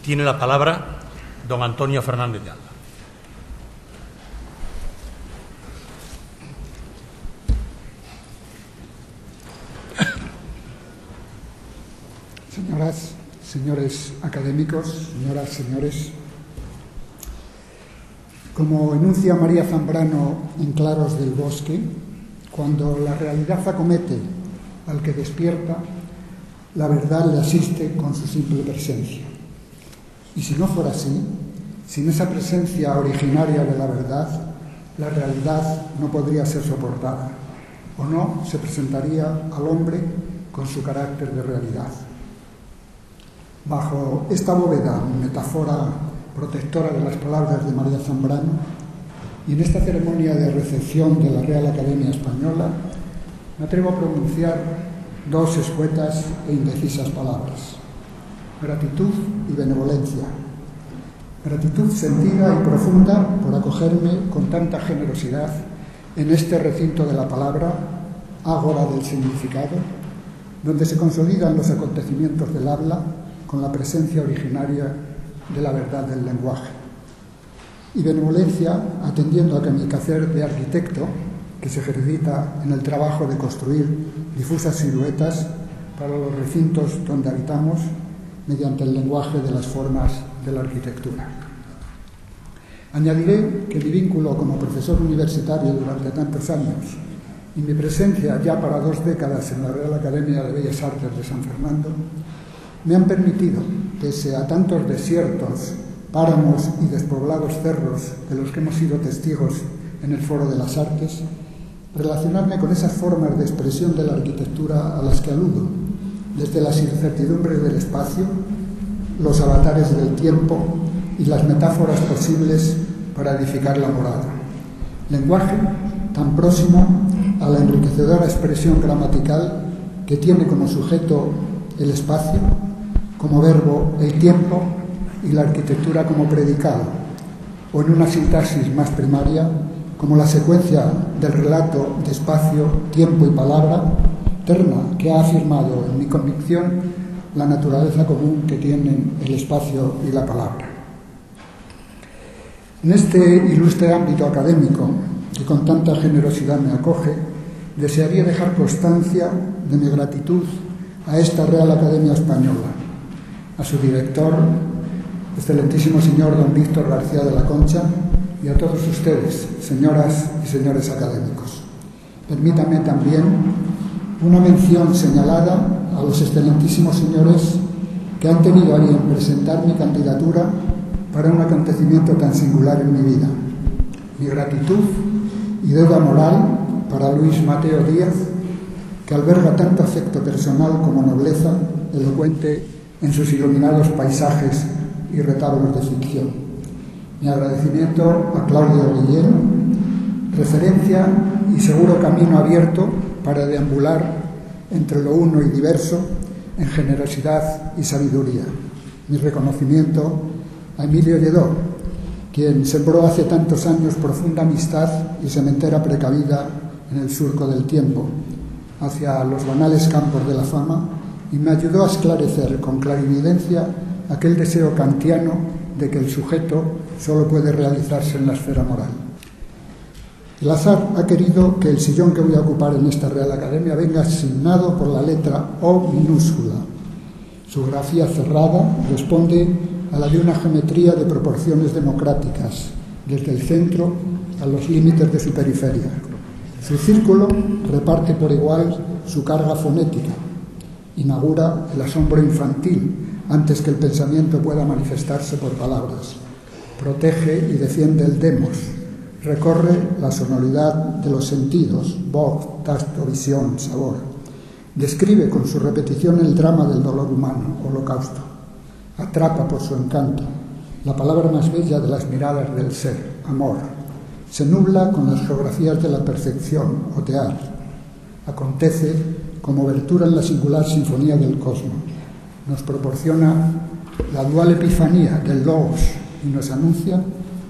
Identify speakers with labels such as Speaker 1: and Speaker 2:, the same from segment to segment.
Speaker 1: Tiene la palabra don Antonio Fernández de Alba.
Speaker 2: Señoras, señores académicos, señoras, señores, como enuncia María Zambrano en Claros del Bosque, cuando la realidad acomete al que despierta, la verdad le asiste con su simple presencia. Y si no fuera así, sin esa presencia originaria de la verdad, la realidad no podría ser soportada, o no se presentaría al hombre con su carácter de realidad. Bajo esta bóveda, metáfora protectora de las palabras de María Zambrano, y en esta ceremonia de recepción de la Real Academia Española, me atrevo a pronunciar dos escuetas e indecisas palabras: gratitud y benevolencia. Gratitud sentida y profunda por acogerme con tanta generosidad en este recinto de la palabra, ágora del significado, donde se consolidan los acontecimientos del habla con la presencia originaria de la verdad del lenguaje. Y benevolencia, atendiendo a que mi quehacer de arquitecto, que se ejercita en el trabajo de construir difusas siluetas para los recintos donde habitamos, mediante el lenguaje de las formas de la arquitectura. Añadiré que mi vínculo como profesor universitario durante tantos años y mi presencia ya para 2 décadas en la Real Academia de Bellas Artes de San Fernando me han permitido, pese a tantos desiertos, páramos y despoblados cerros de los que hemos sido testigos en el Foro de las Artes, relacionarme con esas formas de expresión de la arquitectura a las que aludo, desde las incertidumbres del espacio, los avatares del tiempo y las metáforas posibles para edificar la morada. Lenguaje tan próximo a la enriquecedora expresión gramatical que tiene como sujeto el espacio, como verbo el tiempo y la arquitectura como predicado, o en una sintaxis más primaria, como la secuencia del relato de espacio, tiempo y palabra, terna que ha afirmado en mi convicción la naturaleza común que tienen el espacio y la palabra. En este ilustre ámbito académico, que con tanta generosidad me acoge, desearía dejar constancia de mi gratitud a esta Real Academia Española, a su director, excelentísimo señor don Víctor García de la Concha, y a todos ustedes, señoras y señores académicos. Permítame también una mención señalada a los excelentísimos señores que han tenido a bien presentar mi candidatura para un acontecimiento tan singular en mi vida. Mi gratitud y deuda moral para Luis Mateo Díaz, que alberga tanto afecto personal como nobleza, elocuente en sus iluminados paisajes y retablos de ficción. Mi agradecimiento a Claudio Guillén, referencia y seguro camino abierto para deambular entre lo uno y diverso en generosidad y sabiduría. Mi reconocimiento a Emilio Lledó, quien sembró hace tantos años profunda amistad y sementera precavida en el surco del tiempo, hacia los banales campos de la fama, y me ayudó a esclarecer con clarividencia aquel deseo kantiano de que el sujeto solo puede realizarse en la esfera moral. El azar ha querido que el sillón que voy a ocupar en esta Real Academia venga asignado por la letra O minúscula. Su grafía cerrada responde a la de una geometría de proporciones democráticas, desde el centro a los límites de su periferia. Su círculo reparte por igual su carga fonética, inaugura el asombro infantil antes que el pensamiento pueda manifestarse por palabras, protege y defiende el demos, recorre la sonoridad de los sentidos, voz, tacto, visión, sabor, describe con su repetición el drama del dolor humano, holocausto, atrapa por su encanto la palabra más bella de las miradas del ser, amor, se nubla con las geografías de la perfección, otear, acontece como obertura en la singular sinfonía del cosmos, nos proporciona la dual epifanía del logos y nos anuncia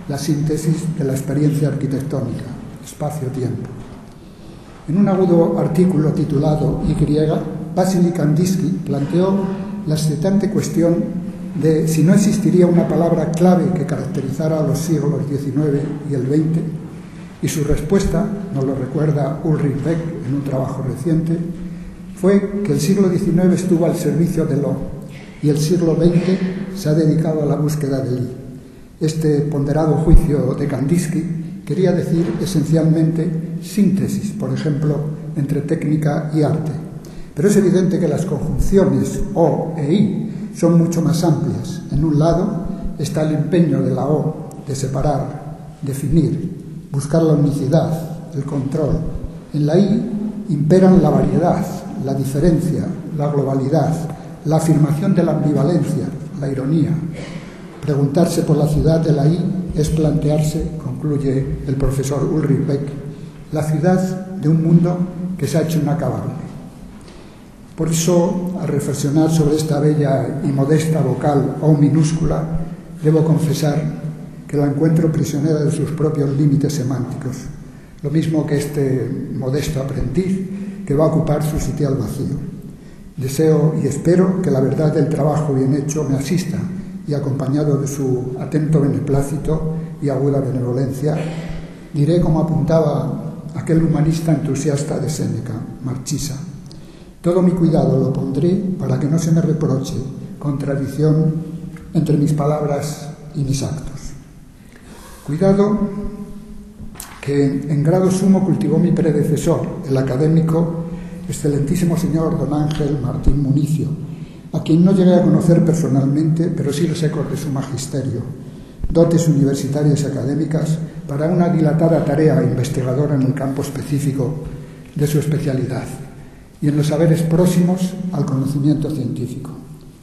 Speaker 2: la síntesis de la experiencia arquitectónica, espacio-tiempo. En un agudo artículo titulado Y, Vasily Kandinsky planteó la excitante cuestión de si no existiría una palabra clave que caracterizara a los siglos XIX y el XX, y su respuesta, nos lo recuerda Ulrich Beck en un trabajo reciente, fue que el siglo XIX estuvo al servicio del O y el siglo XX se ha dedicado a la búsqueda del I. Este ponderado juicio de Kandinsky quería decir esencialmente síntesis, por ejemplo, entre técnica y arte. Pero es evidente que las conjunciones O e I son mucho más amplias. En un lado está el empeño de la O de separar, definir, buscar la unicidad, el control. En la I imperan la variedad, la diferencia, la globalidad, la afirmación de la ambivalencia, la ironía. Preguntarse por la ciudad de la I es plantearse, concluye el profesor Ulrich Beck, la ciudad de un mundo que se ha hecho inacabable. Por eso, al reflexionar sobre esta bella y modesta vocal O minúscula, debo confesar que la encuentro prisionera de sus propios límites semánticos, lo mismo que este modesto aprendiz que va a ocupar su sitial vacío. Deseo y espero que la verdad del trabajo bien hecho me asista y, acompañado de su atento beneplácito y aguda benevolencia, diré como apuntaba aquel humanista entusiasta de Séneca, Marchisa: todo mi cuidado lo pondré para que no se me reproche contradicción entre mis palabras y mis actos. Cuidado que en grado sumo cultivó mi predecesor, el académico excelentísimo señor don Ángel Martín Municio, a quien no llegué a conocer personalmente, pero sí los ecos de su magisterio, dotes universitarias y académicas para una dilatada tarea investigadora en el campo específico de su especialidad y en los saberes próximos al conocimiento científico.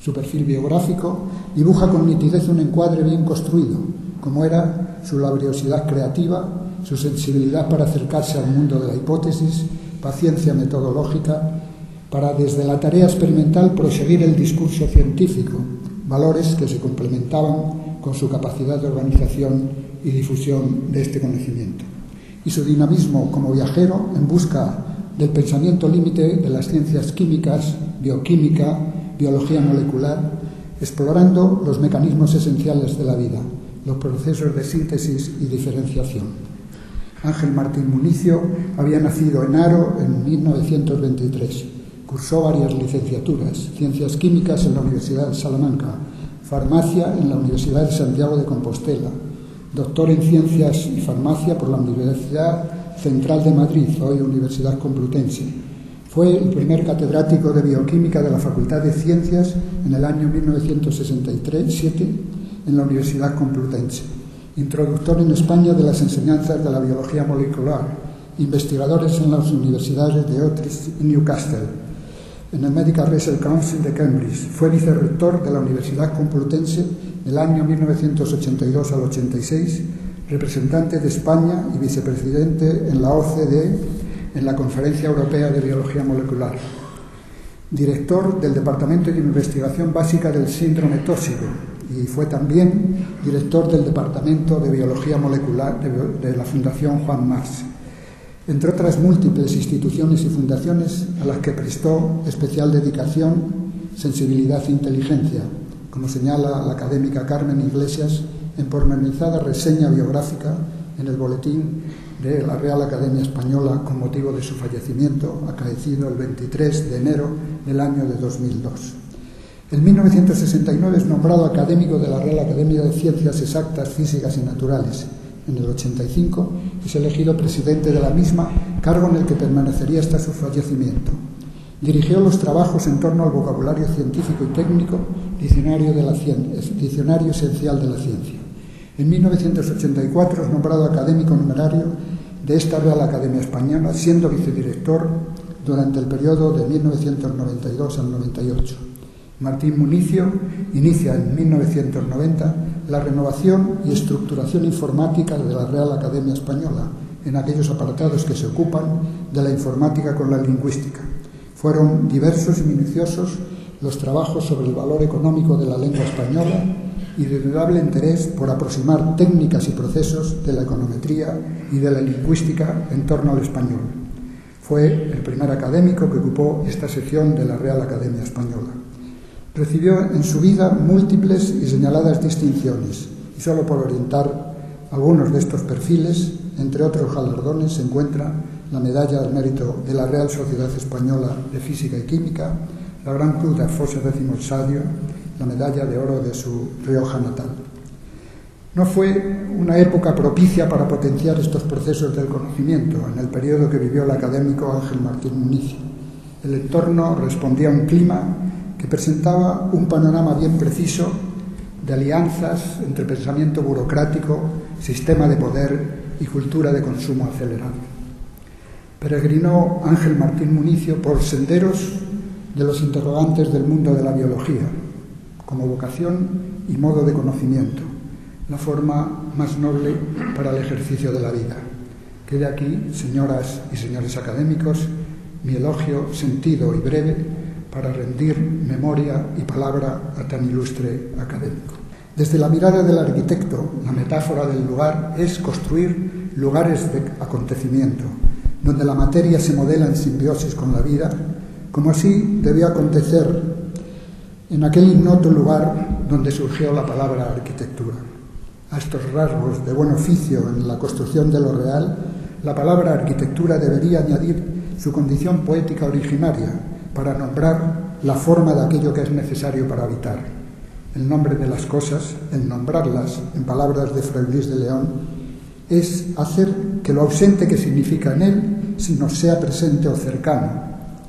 Speaker 2: Su perfil biográfico dibuja con nitidez un encuadre bien construido, como era su laboriosidad creativa, su sensibilidad para acercarse al mundo de la hipótesis, paciencia metodológica, para desde la tarea experimental proseguir el discurso científico, valores que se complementaban con su capacidad de organización y difusión de este conocimiento. Y su dinamismo como viajero en busca del pensamiento límite de las ciencias químicas, bioquímica, biología molecular, explorando los mecanismos esenciales de la vida, los procesos de síntesis y diferenciación. Ángel Martín Municio había nacido en Haro en 1923. Cursó varias licenciaturas: Ciencias Químicas en la Universidad de Salamanca, Farmacia en la Universidad de Santiago de Compostela, doctor en Ciencias y Farmacia por la Universidad Central de Madrid, hoy Universidad Complutense. Fue el primer catedrático de Bioquímica de la Facultad de Ciencias en el año 1963-7 en la Universidad Complutense. Introductor en España de las enseñanzas de la biología molecular, investigadores en las universidades de Utrecht y Newcastle, en el Medical Research Council de Cambridge. Fue vicerrector de la Universidad Complutense del año 1982 al 86, representante de España y vicepresidente en la OCDE en la Conferencia Europea de Biología Molecular. Director del Departamento de Investigación Básica del Síndrome Tóxico y fue también director del Departamento de Biología Molecular de la Fundación Juan March, entre otras múltiples instituciones y fundaciones a las que prestó especial dedicación, sensibilidad e inteligencia, como señala la académica Carmen Iglesias en pormenorizada reseña biográfica en el boletín de la Real Academia Española con motivo de su fallecimiento, acaecido el 23 de enero del año de 2002. En 1969 es nombrado académico de la Real Academia de Ciencias Exactas, Físicas y Naturales. En el 85 es elegido presidente de la misma, cargo en el que permanecería hasta su fallecimiento. Dirigió los trabajos en torno al vocabulario científico y técnico, Diccionario Esencial de la Ciencia. En 1984 es nombrado académico numerario de esta Real Academia Española, siendo vicedirector durante el periodo de 1992 al 98. Martín Municio inicia en 1990 la renovación y estructuración informática de la Real Academia Española en aquellos apartados que se ocupan de la informática con la lingüística. Fueron diversos y minuciosos los trabajos sobre el valor económico de la lengua española y de indudable interés por aproximar técnicas y procesos de la econometría y de la lingüística en torno al español. Fue el primer académico que ocupó esta sección de la Real Academia Española. Recibió en su vida múltiples y señaladas distinciones, y solo por orientar algunos de estos perfiles, entre otros galardones, se encuentra la Medalla al Mérito de la Real Sociedad Española de Física y Química, la Gran Cruz de Afonso X Sadio, la Medalla de Oro de su Rioja natal. No fue una época propicia para potenciar estos procesos del conocimiento en el periodo que vivió el académico Ángel Martín Municio. El entorno respondía a un clima que presentaba un panorama bien preciso de alianzas entre pensamiento burocrático, sistema de poder y cultura de consumo acelerado. Peregrinó Ángel Martín Municio por senderos de los interrogantes del mundo de la biología, como vocación y modo de conocimiento, la forma más noble para el ejercicio de la vida. Quede aquí, señoras y señores académicos, mi elogio sentido y breve para rendir memoria y palabra a tan ilustre académico. Desde la mirada del arquitecto, la metáfora del lugar es construir lugares de acontecimiento, donde la materia se modela en simbiosis con la vida, como así debió acontecer en aquel ignoto lugar donde surgió la palabra arquitectura. A estos rasgos de buen oficio en la construcción de lo real, la palabra arquitectura debería añadir su condición poética originaria para nombrar la forma de aquello que es necesario para habitar. El nombre de las cosas, el nombrarlas, en palabras de Fray Luis de León, es hacer que lo ausente que significa en él nos sea presente o cercano,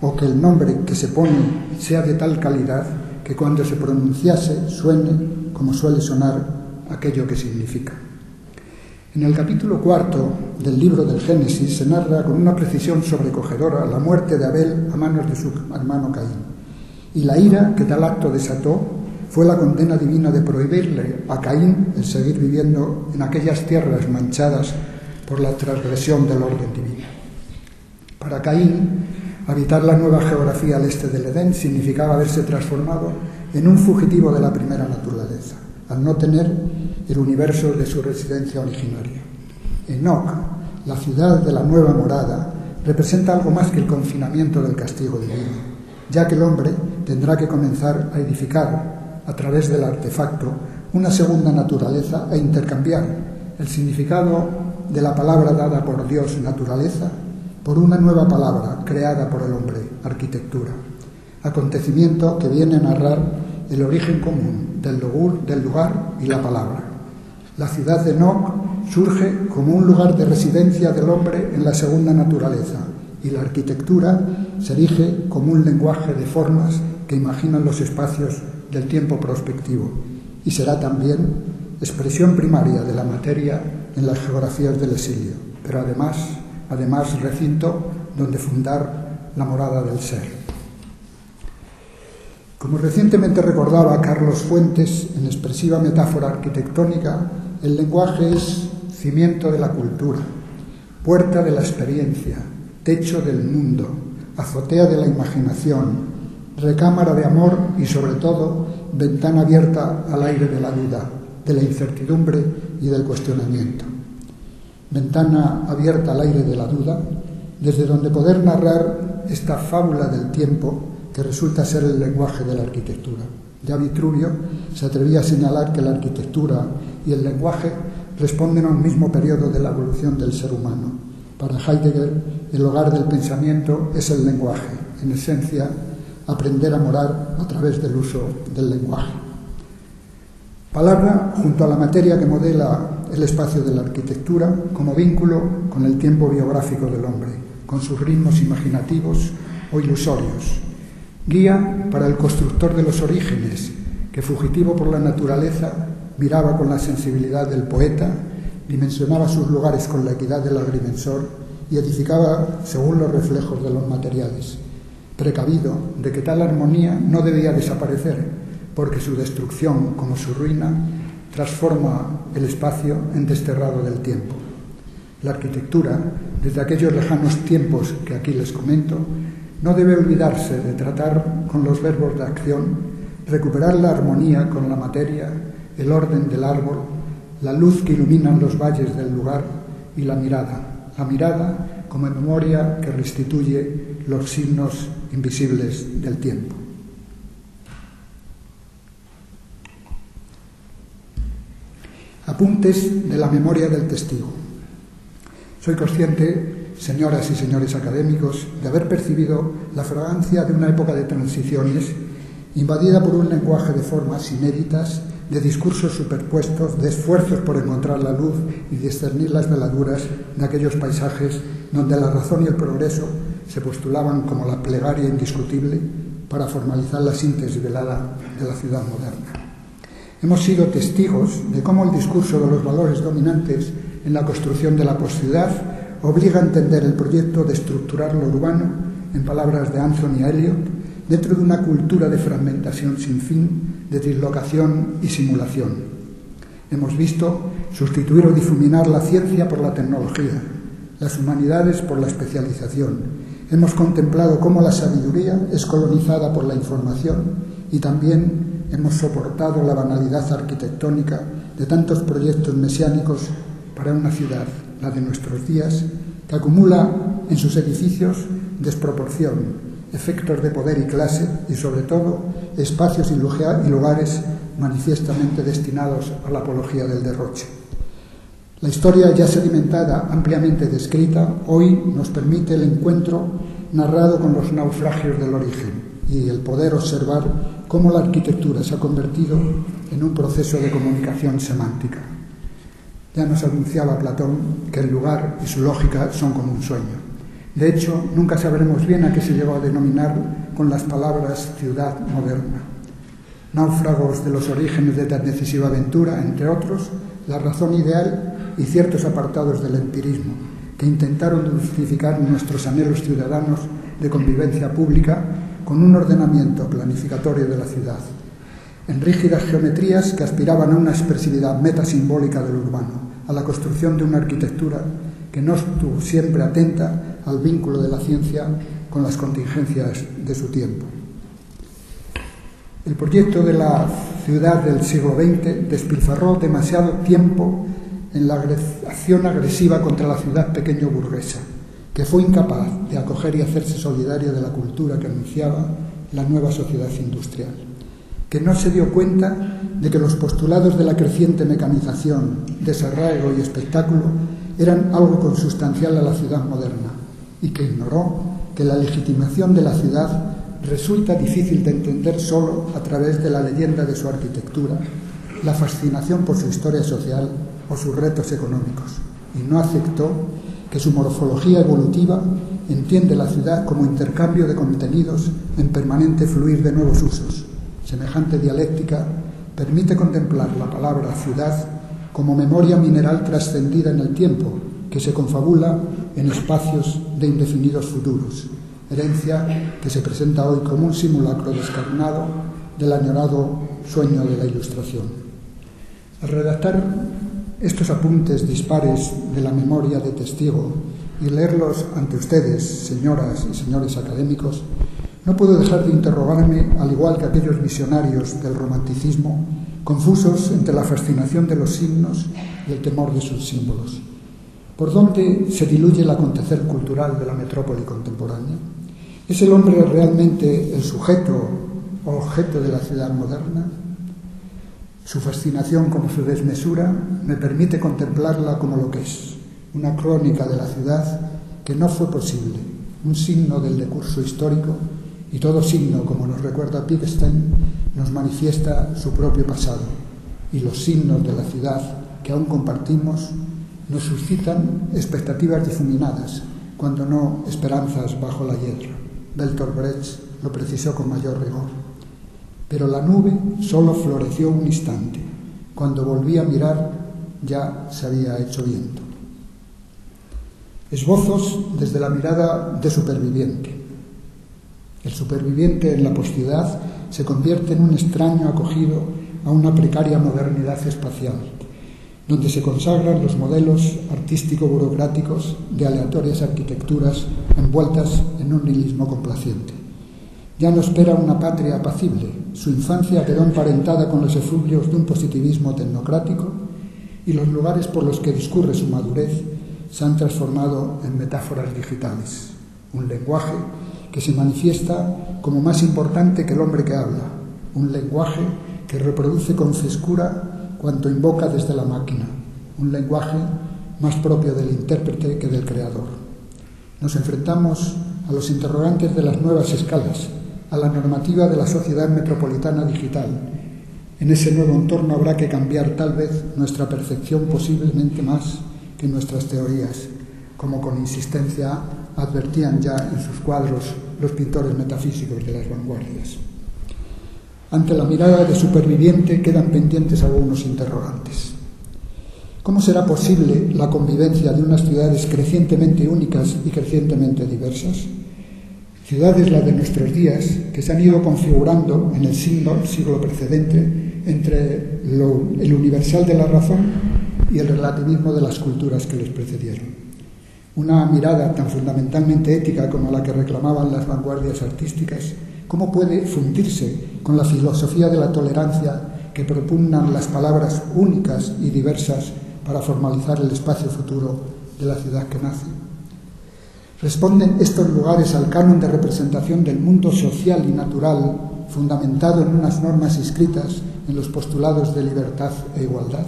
Speaker 2: o que el nombre que se pone sea de tal calidad que cuando se pronunciase suene como suele sonar aquello que significa. En el capítulo 4 del libro del Génesis se narra con una precisión sobrecogedora la muerte de Abel a manos de su hermano Caín. Y la ira que tal acto desató fue la condena divina de prohibirle a Caín el seguir viviendo en aquellas tierras manchadas por la transgresión del orden divino. Para Caín, habitar la nueva geografía al este del Edén significaba haberse transformado en un fugitivo de la primera naturaleza, al no tener el universo de su residencia originaria. Enoc, la ciudad de la nueva morada, representa algo más que el confinamiento del castigo divino, ya que el hombre tendrá que comenzar a edificar, a través del artefacto, una segunda naturaleza e intercambiar el significado de la palabra dada por Dios, naturaleza, por una nueva palabra creada por el hombre, arquitectura. Acontecimiento que viene a narrar el origen común del lugar y la palabra. La ciudad de Enoc surge como un lugar de residencia del hombre en la segunda naturaleza, y la arquitectura se erige como un lenguaje de formas que imaginan los espacios del tiempo prospectivo, y será también expresión primaria de la materia en las geografías del exilio, pero además recinto donde fundar la morada del ser. Como recientemente recordaba Carlos Fuentes en expresiva metáfora arquitectónica, el lenguaje es cimiento de la cultura, puerta de la experiencia, techo del mundo, azotea de la imaginación, recámara de amor y, sobre todo, ventana abierta al aire de la duda, de la incertidumbre y del cuestionamiento. Ventana abierta al aire de la duda, desde donde poder narrar esta fábula del tiempo que resulta ser el lenguaje de la arquitectura. Ya Vitruvio se atrevía a señalar que la arquitectura y el lenguaje responden a un mismo periodo de la evolución del ser humano. Para Heidegger, el hogar del pensamiento es el lenguaje, en esencia, aprender a morar a través del uso del lenguaje. Palabra junto a la materia que modela el espacio de la arquitectura como vínculo con el tiempo biográfico del hombre, con sus ritmos imaginativos o ilusorios. Guía para el constructor de los orígenes, que fugitivo por la naturaleza miraba con la sensibilidad del poeta, dimensionaba sus lugares con la equidad del agrimensor y edificaba según los reflejos de los materiales, precavido de que tal armonía no debía desaparecer, porque su destrucción, como su ruina, transforma el espacio en desterrado del tiempo. La arquitectura, desde aquellos lejanos tiempos que aquí les comento, no debe olvidarse de tratar con los verbos de acción, recuperar la armonía con la materia, el orden del árbol, la luz que iluminan los valles del lugar y la mirada como memoria que restituye los signos invisibles del tiempo. Apuntes de la memoria del testigo. Soy consciente, señoras y señores académicos, de haber percibido la fragancia de una época de transiciones invadida por un lenguaje de formas inéditas, de discursos superpuestos, de esfuerzos por encontrar la luz y discernir las veladuras de aquellos paisajes donde la razón y el progreso se postulaban como la plegaria indiscutible para formalizar la síntesis velada de la ciudad moderna. Hemos sido testigos de cómo el discurso de los valores dominantes en la construcción de la posciudad obliga a entender el proyecto de estructurar lo urbano, en palabras de Anthony Elliot, dentro de una cultura de fragmentación sin fin, de dislocación y simulación. Hemos visto sustituir o difuminar la ciencia por la tecnología, las humanidades por la especialización. Hemos contemplado cómo la sabiduría es colonizada por la información y también hemos soportado la banalidad arquitectónica de tantos proyectos mesiánicos para una ciudad, la de nuestros días, que acumula en sus edificios desproporción, efectos de poder y clase y, sobre todo, espacios y lugares manifiestamente destinados a la apología del derroche. La historia ya sedimentada, ampliamente descrita, hoy nos permite el encuentro narrado con los naufragios del origen y el poder observar cómo la arquitectura se ha convertido en un proceso de comunicación semántica. Ya nos anunciaba Platón que el lugar y su lógica son como un sueño. De hecho, nunca sabremos bien a qué se llegó a denominar con las palabras ciudad moderna. Náufragos de los orígenes de tan decisiva aventura, entre otros, la razón ideal y ciertos apartados del empirismo, que intentaron justificar nuestros anhelos ciudadanos de convivencia pública con un ordenamiento planificatorio de la ciudad, en rígidas geometrías que aspiraban a una expresividad metasimbólica del urbano, a la construcción de una arquitectura que no estuvo siempre atenta al vínculo de la ciencia con las contingencias de su tiempo. El proyecto de la ciudad del siglo XX despilfarró demasiado tiempo en la acción agresiva contra la ciudad pequeño burguesa, que fue incapaz de acoger y hacerse solidario de la cultura que anunciaba la nueva sociedad industrial, que no se dio cuenta de que los postulados de la creciente mecanización, desarraigo y espectáculo eran algo consustancial a la ciudad moderna y que ignoró que la legitimación de la ciudad resulta difícil de entender solo a través de la leyenda de su arquitectura, la fascinación por su historia social o sus retos económicos, y no aceptó que su morfología evolutiva entiende la ciudad como intercambio de contenidos en permanente fluir de nuevos usos. Semejante dialéctica permite contemplar la palabra ciudad como memoria mineral trascendida en el tiempo, que se confabula en espacios de indefinidos futuros, herencia que se presenta hoy como un simulacro descarnado del añorado sueño de la Ilustración. Al redactar estos apuntes dispares de la memoria de testigo y leerlos ante ustedes, señoras y señores académicos, no puedo dejar de interrogarme, al igual que aquellos visionarios del romanticismo, confusos entre la fascinación de los signos y el temor de sus símbolos. ¿Por dónde se diluye el acontecer cultural de la metrópoli contemporánea? ¿Es el hombre realmente el sujeto o objeto de la ciudad moderna? Su fascinación como su desmesura me permite contemplarla como lo que es, una crónica de la ciudad que no fue posible, un signo del decurso histórico, y todo signo, como nos recuerda Pigstein, nos manifiesta su propio pasado, y los signos de la ciudad que aún compartimos nos suscitan expectativas difuminadas, cuando no esperanzas bajo la hiedra. Bertolt Brecht lo precisó con mayor rigor. Pero la nube solo floreció un instante. Cuando volví a mirar, ya se había hecho viento. Esbozos desde la mirada de superviviente. El superviviente en la posciudad se convierte en un extraño acogido a una precaria modernidad espacial, donde se consagran los modelos artístico-burocráticos de aleatorias arquitecturas envueltas en un nihilismo complaciente. Ya no espera una patria apacible. Su infancia quedó emparentada con los efluvios de un positivismo tecnocrático y los lugares por los que discurre su madurez se han transformado en metáforas digitales, un lenguaje que se manifiesta como más importante que el hombre que habla, un lenguaje que reproduce con frescura cuanto invoca desde la máquina, un lenguaje más propio del intérprete que del creador. Nos enfrentamos a los interrogantes de las nuevas escalas, a la normativa de la sociedad metropolitana digital. En ese nuevo entorno habrá que cambiar tal vez nuestra percepción posiblemente más que nuestras teorías, como con insistencia advertían ya en sus cuadros los pintores metafísicos de las vanguardias. Ante la mirada de superviviente quedan pendientes algunos interrogantes. ¿Cómo será posible la convivencia de unas ciudades crecientemente únicas y crecientemente diversas? Ciudades, las de nuestros días, que se han ido configurando en el siglo precedente entre el universal de la razón y el relativismo de las culturas que les precedieron. Una mirada tan fundamentalmente ética como la que reclamaban las vanguardias artísticas, ¿cómo puede fundirse con la filosofía de la tolerancia que propugnan las palabras únicas y diversas para formalizar el espacio futuro de la ciudad que nace? ¿Responden estos lugares al canon de representación del mundo social y natural fundamentado en unas normas inscritas en los postulados de libertad e igualdad?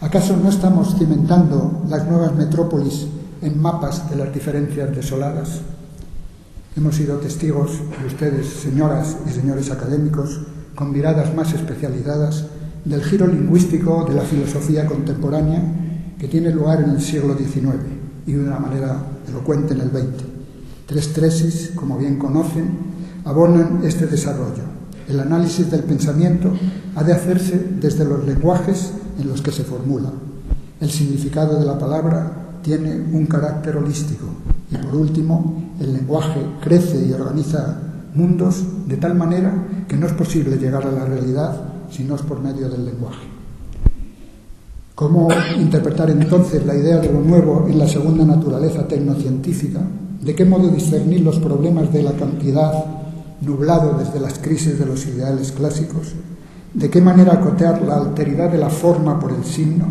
Speaker 2: ¿Acaso no estamos cimentando las nuevas metrópolis en mapas de las diferencias desoladas? Hemos sido testigos, y ustedes, señoras y señores académicos, con miradas más especializadas, del giro lingüístico de la filosofía contemporánea que tiene lugar en el siglo XIX y de una manera elocuente en el XX. Tres tesis, como bien conocen, abonan este desarrollo. El análisis del pensamiento ha de hacerse desde los lenguajes en los que se formula. El significado de la palabra tiene un carácter holístico. Y por último, el lenguaje crece y organiza mundos de tal manera que no es posible llegar a la realidad si no es por medio del lenguaje. ¿Cómo interpretar entonces la idea de lo nuevo en la segunda naturaleza tecnocientífica? ¿De qué modo discernir los problemas de la cantidad nublado desde las crisis de los ideales clásicos? ¿De qué manera acotar la alteridad de la forma por el signo?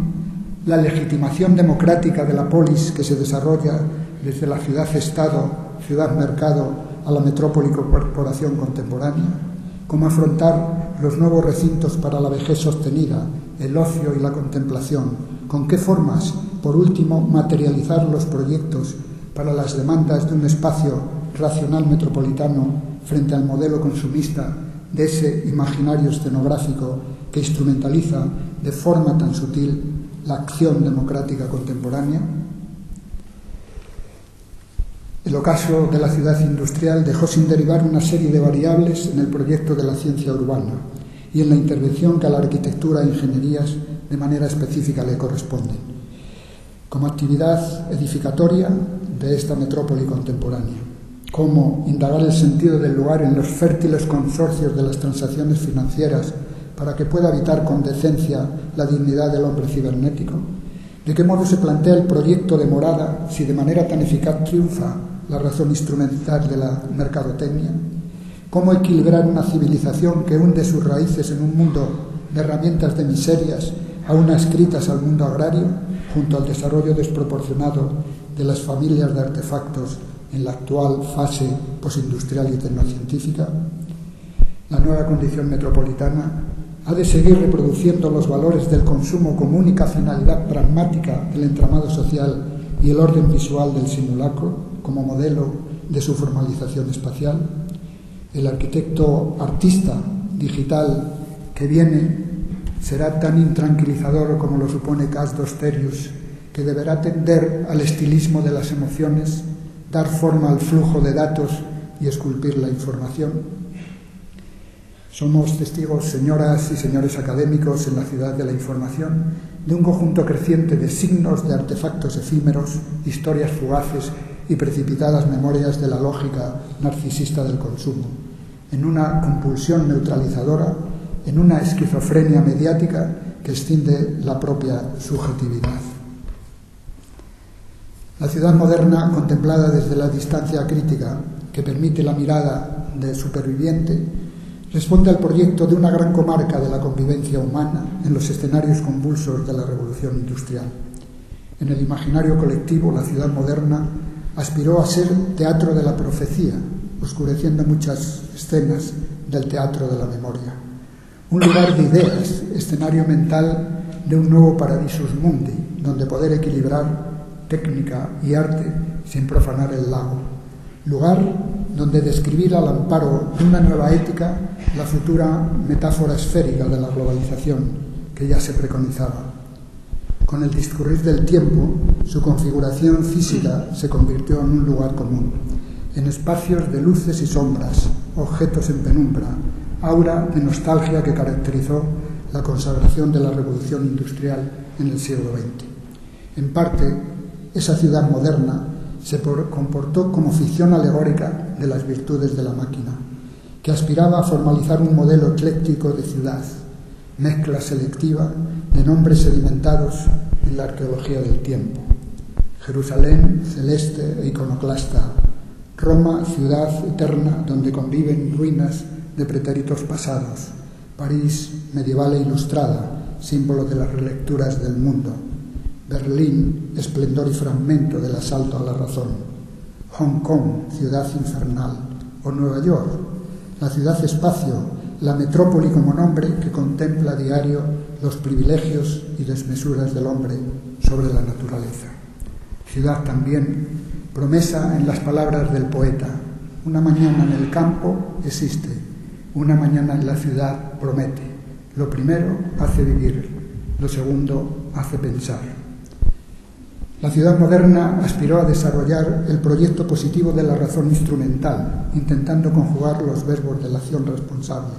Speaker 2: ¿La legitimación democrática de la polis que se desarrolla desde la ciudad-estado, ciudad-mercado, a la metrópoli-corporación contemporánea? ¿Cómo afrontar los nuevos recintos para la vejez sostenida, el ocio y la contemplación? ¿Con qué formas, por último, materializar los proyectos para las demandas de un espacio racional metropolitano frente al modelo consumista de ese imaginario escenográfico que instrumentaliza de forma tan sutil la acción democrática contemporánea? El ocaso de la ciudad industrial dejó sin derivar una serie de variables en el proyecto de la ciencia urbana y en la intervención que a la arquitectura e ingenierías de manera específica le corresponden, como actividad edificatoria de esta metrópoli contemporánea, como indagar el sentido del lugar en los fértiles consorcios de las transacciones financieras para que pueda habitar con decencia la dignidad del hombre cibernético, de qué modo se plantea el proyecto de morada si de manera tan eficaz triunfa la razón instrumental de la mercadotecnia, cómo equilibrar una civilización que hunde sus raíces en un mundo de herramientas de miserias aún adscritas al mundo agrario, junto al desarrollo desproporcionado de las familias de artefactos en la actual fase postindustrial y tecnocientífica. La nueva condición metropolitana ha de seguir reproduciendo los valores del consumo como única finalidad pragmática del entramado social y el orden visual del simulacro como modelo de su formalización espacial. El arquitecto artista digital que viene será tan intranquilizador como lo supone Cas Dosterius, que deberá tender al estilismo de las emociones, dar forma al flujo de datos y esculpir la información. Somos testigos, señoras y señores académicos, en la ciudad de la información, de un conjunto creciente de signos, de artefactos efímeros, historias fugaces y precipitadas memorias de la lógica narcisista del consumo, en una compulsión neutralizadora, en una esquizofrenia mediática que extiende la propia subjetividad. La ciudad moderna, contemplada desde la distancia crítica que permite la mirada del superviviente, responde al proyecto de una gran comarca de la convivencia humana en los escenarios convulsos de la revolución industrial. En el imaginario colectivo, la ciudad moderna aspiró a ser teatro de la profecía, oscureciendo muchas escenas del teatro de la memoria. un lugar de ideas, escenario mental de un nuevo paradisus mundi, donde poder equilibrar técnica y arte sin profanar el lago. Lugar donde describir al amparo de una nueva ética la futura metáfora esférica de la globalización que ya se preconizaba. Con el discurrir del tiempo, su configuración física se convirtió en un lugar común, en espacios de luces y sombras, objetos en penumbra, aura de nostalgia que caracterizó la consagración de la revolución industrial en el siglo XX. En parte, esa ciudad moderna se comportó como ficción alegórica de las virtudes de la máquina, que aspiraba a formalizar un modelo ecléctico de ciudad, mezcla selectiva de nombres sedimentados en la arqueología del tiempo. Jerusalén, celeste e iconoclasta. Roma, ciudad eterna donde conviven ruinas de pretéritos pasados. París, medieval e ilustrada, símbolo de las relecturas del mundo. Berlín, esplendor y fragmento del asalto a la razón. Hong Kong, ciudad infernal. O Nueva York, la ciudad-espacio, la metrópoli como nombre que contempla a diario los privilegios y desmesuras del hombre sobre la naturaleza. Ciudad también, promesa en las palabras del poeta. Una mañana en el campo existe, una mañana en la ciudad promete. Lo primero hace vivir, lo segundo hace pensar. La ciudad moderna aspiró a desarrollar el proyecto positivo de la razón instrumental, intentando conjugar los verbos de la acción responsable,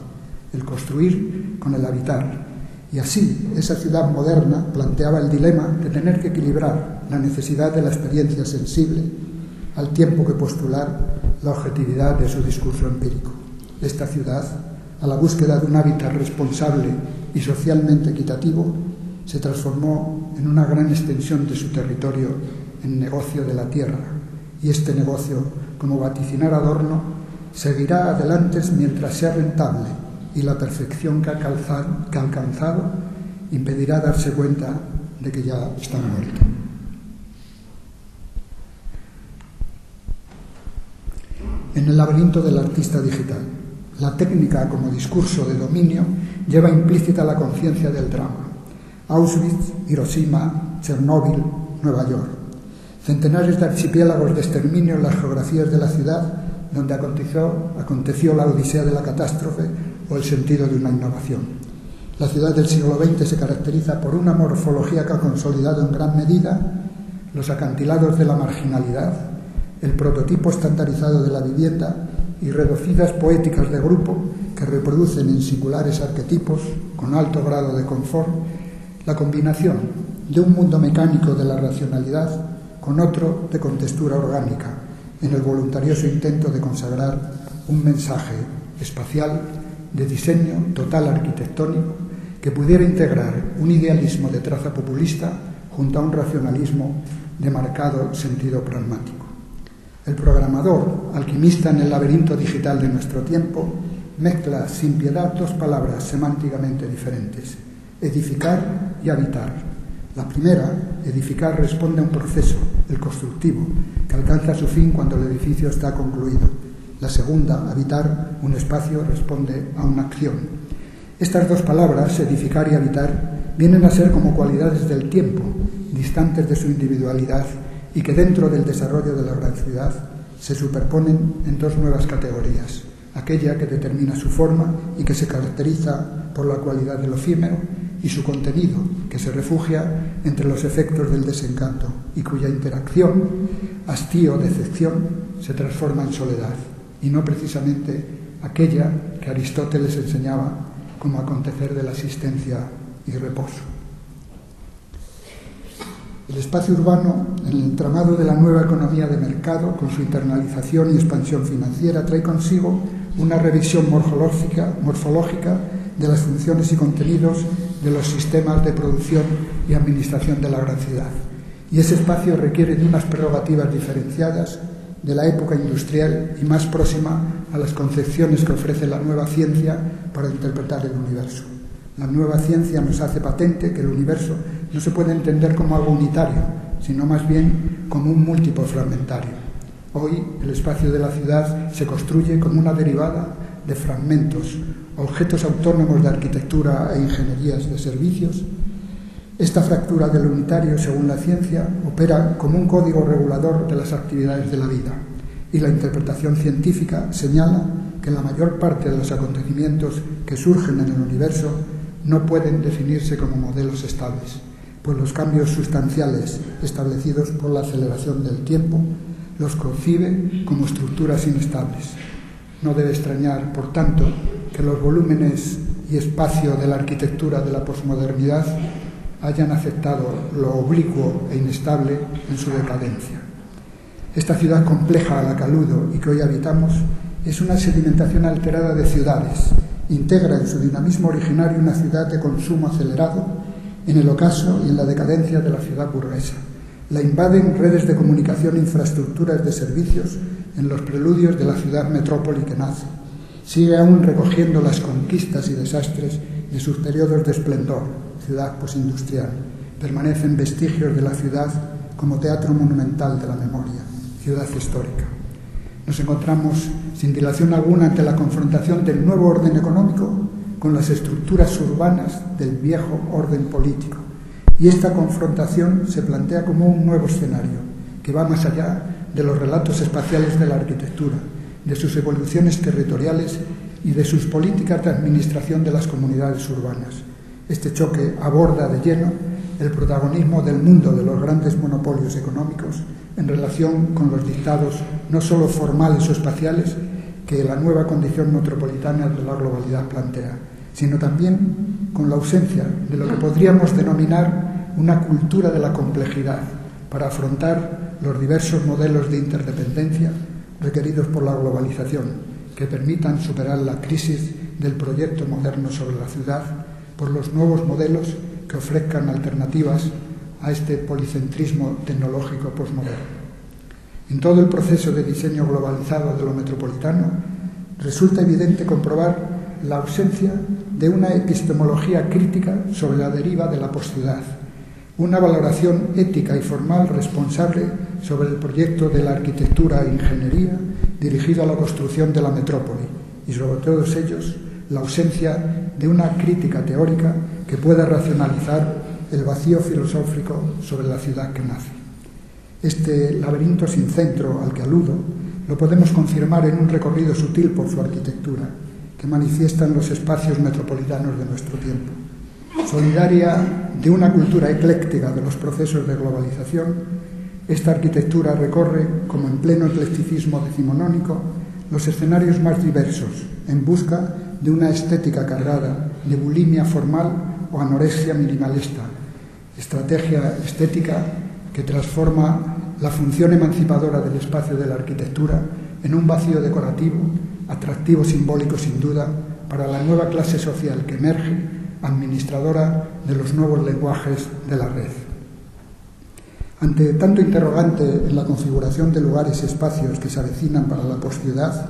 Speaker 2: el construir con el habitar. Y así, esa ciudad moderna planteaba el dilema de tener que equilibrar la necesidad de la experiencia sensible al tiempo que postular la objetividad de su discurso empírico. Esta ciudad, a la búsqueda de un hábitat responsable y socialmente equitativo, se transformó en una gran extensión de su territorio en negocio de la tierra, y este negocio, como vaticinar Adorno, seguirá adelante mientras sea rentable, y la perfección que ha alcanzado impedirá darse cuenta de que ya está muerto. En el laberinto del artista digital, la técnica como discurso de dominio lleva implícita la conciencia del drama. Auschwitz, Hiroshima, Chernóbil, Nueva York. Centenares de archipiélagos de exterminio en las geografías de la ciudad donde aconteció la odisea de la catástrofe o el sentido de una innovación. La ciudad del siglo XX se caracteriza por una morfología que ha consolidado en gran medida los acantilados de la marginalidad, el prototipo estandarizado de la vivienda y reducidas poéticas de grupo que reproducen en singulares arquetipos con alto grado de confort la combinación de un mundo mecánico de la racionalidad con otro de contextura orgánica, en el voluntarioso intento de consagrar un mensaje espacial de diseño total arquitectónico que pudiera integrar un idealismo de traza populista junto a un racionalismo de marcado sentido pragmático. El programador, alquimista en el laberinto digital de nuestro tiempo, mezcla sin piedad dos palabras semánticamente diferentes: edificar y habitar. La primera, edificar, responde a un proceso, el constructivo, que alcanza su fin cuando el edificio está concluido. La segunda, habitar, un espacio, responde a una acción. Estas dos palabras, edificar y habitar, vienen a ser como cualidades del tiempo, distantes de su individualidad y que dentro del desarrollo de la gran ciudad se superponen en dos nuevas categorías: aquella que determina su forma y que se caracteriza por la cualidad de lo efímero, y su contenido, que se refugia entre los efectos del desencanto y cuya interacción, hastío o decepción, se transforma en soledad, y no precisamente aquella que Aristóteles enseñaba como acontecer de la existencia y reposo. El espacio urbano, en el entramado de la nueva economía de mercado, con su internalización y expansión financiera, trae consigo una revisión morfológica de las funciones y contenidos de los sistemas de producción y administración de la gran ciudad. Y ese espacio requiere de unas prerrogativas diferenciadas de la época industrial y más próxima a las concepciones que ofrece la nueva ciencia para interpretar el universo. La nueva ciencia nos hace patente que el universo no se puede entender como algo unitario, sino más bien como un múltiplo fragmentario. Hoy el espacio de la ciudad se construye como una derivada de fragmentos, objetos autónomos de arquitectura e ingenierías de servicios, esta fractura del unitario, según la ciencia, opera como un código regulador de las actividades de la vida, y la interpretación científica señala que la mayor parte de los acontecimientos que surgen en el universo no pueden definirse como modelos estables, pues los cambios sustanciales establecidos por la aceleración del tiempo los concibe como estructuras inestables. No debe extrañar, por tanto, que los volúmenes y espacio de la arquitectura de la posmodernidad hayan aceptado lo oblicuo e inestable en su decadencia. Esta ciudad compleja a la que aludo y que hoy habitamos es una sedimentación alterada de ciudades. Integra en su dinamismo originario una ciudad de consumo acelerado en el ocaso y en la decadencia de la ciudad burguesa. La invaden redes de comunicación e infraestructuras de servicios en los preludios de la ciudad metrópoli que nace. Sigue aún recogiendo las conquistas y desastres de sus periodos de esplendor, ciudad posindustrial. Permanecen vestigios de la ciudad como teatro monumental de la memoria, ciudad histórica. Nos encontramos sin dilación alguna ante la confrontación del nuevo orden económico con las estructuras urbanas del viejo orden político. Y esta confrontación se plantea como un nuevo escenario que va más allá de los relatos espaciales de la arquitectura, de sus evoluciones territoriales y de sus políticas de administración de las comunidades urbanas. Este choque aborda de lleno el protagonismo del mundo de los grandes monopolios económicos en relación con los dictados no solo formales o espaciales que la nueva condición metropolitana de la globalidad plantea, sino también con la ausencia de lo que podríamos denominar una cultura de la complejidad para afrontar los diversos modelos de interdependencia requeridos por la globalización, que permitan superar la crisis del proyecto moderno sobre la ciudad por los nuevos modelos que ofrezcan alternativas a este policentrismo tecnológico posmoderno. En todo el proceso de diseño globalizado de lo metropolitano resulta evidente comprobar la ausencia de una epistemología crítica sobre la deriva de la posciudad, una valoración ética y formal responsable sobre el proyecto de la arquitectura e ingeniería dirigido a la construcción de la metrópoli y sobre todos ellos la ausencia de una crítica teórica que pueda racionalizar el vacío filosófico sobre la ciudad que nace. Este laberinto sin centro al que aludo lo podemos confirmar en un recorrido sutil por su arquitectura, que manifiestan los espacios metropolitanos de nuestro tiempo. Solidaria de una cultura ecléctica de los procesos de globalización, esta arquitectura recorre, como en pleno eclecticismo decimonónico, los escenarios más diversos, en busca de una estética cargada de bulimia formal o anorexia minimalista, estrategia estética que transforma la función emancipadora del espacio de la arquitectura en un vacío decorativo, atractivo simbólico sin duda, para la nueva clase social que emerge, administradora de los nuevos lenguajes de la red. Ante tanto interrogante en la configuración de lugares y espacios que se avecinan para la posciudad,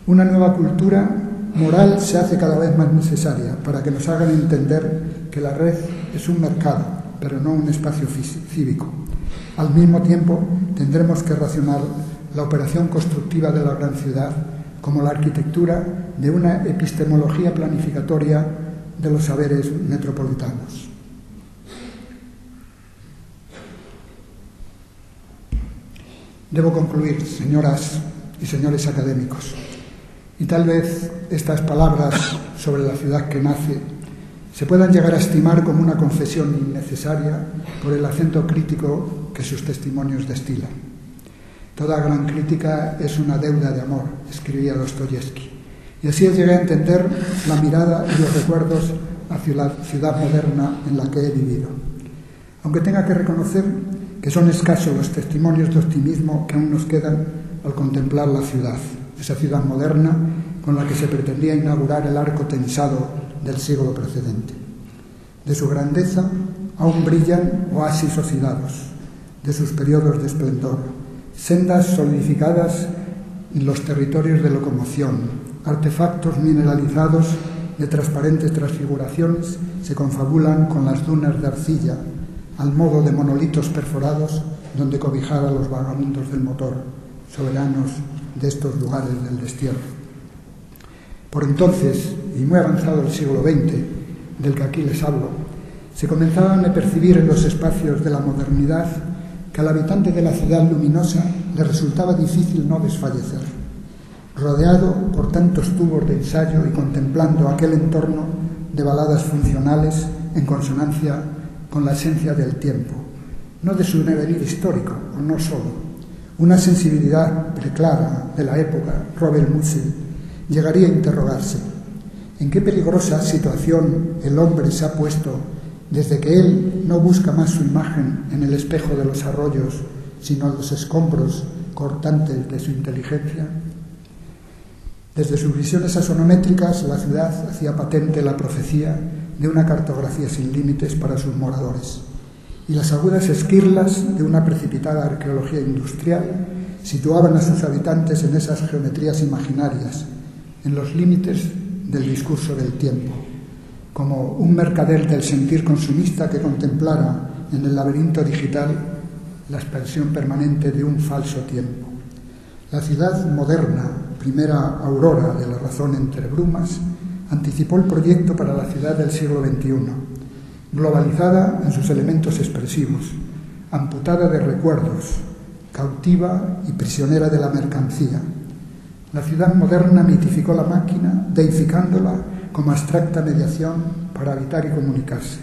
Speaker 2: una nueva cultura moral se hace cada vez más necesaria para que nos hagan entender que la red es un mercado, pero no un espacio cívico. Al mismo tiempo, tendremos que racionar la operación constructiva de la gran ciudad como la arquitectura de una epistemología planificatoria de los saberes metropolitanos. Debo concluir, señoras y señores académicos, y tal vez estas palabras sobre la ciudad que nace se puedan llegar a estimar como una confesión innecesaria por el acento crítico que sus testimonios destilan. Toda gran crítica es una deuda de amor, escribía Dostoyevsky, y así llegué a entender la mirada y los recuerdos hacia la ciudad moderna en la que he vivido. Aunque tenga que reconocer que son escasos los testimonios de optimismo que aún nos quedan al contemplar la ciudad, esa ciudad moderna con la que se pretendía inaugurar el arco tensado del siglo precedente. De su grandeza aún brillan oasis oxidados, de sus periodos de esplendor, sendas solidificadas en los territorios de locomoción, artefactos mineralizados de transparentes transfiguraciones se confabulan con las dunas de arcilla, al modo de monolitos perforados donde cobijar a los vagabundos del motor, soberanos de estos lugares del destierro. Por entonces, y muy avanzado el siglo XX, del que aquí les hablo, se comenzaban a percibir en los espacios de la modernidad que al habitante de la ciudad luminosa le resultaba difícil no desfallecer. Rodeado por tantos tubos de ensayo y contemplando aquel entorno de baladas funcionales en consonancia con la esencia del tiempo, no de su devenir histórico, o no solo. Una sensibilidad preclara de la época, Robert Musil, llegaría a interrogarse: ¿en qué peligrosa situación el hombre se ha puesto desde que él no busca más su imagen en el espejo de los arroyos, sino en los escombros cortantes de su inteligencia? Desde sus visiones astronométricas, la ciudad hacía patente la profecía de una cartografía sin límites para sus moradores, y las agudas esquirlas de una precipitada arqueología industrial situaban a sus habitantes en esas geometrías imaginarias, en los límites del discurso del tiempo, como un mercader del sentir consumista que contemplara en el laberinto digital la expansión permanente de un falso tiempo. La ciudad moderna, primera aurora de la razón entre brumas, anticipó el proyecto para la ciudad del siglo XXI, globalizada en sus elementos expresivos, amputada de recuerdos, cautiva y prisionera de la mercancía. La ciudad moderna mitificó la máquina, deificándola como abstracta mediación para habitar y comunicarse.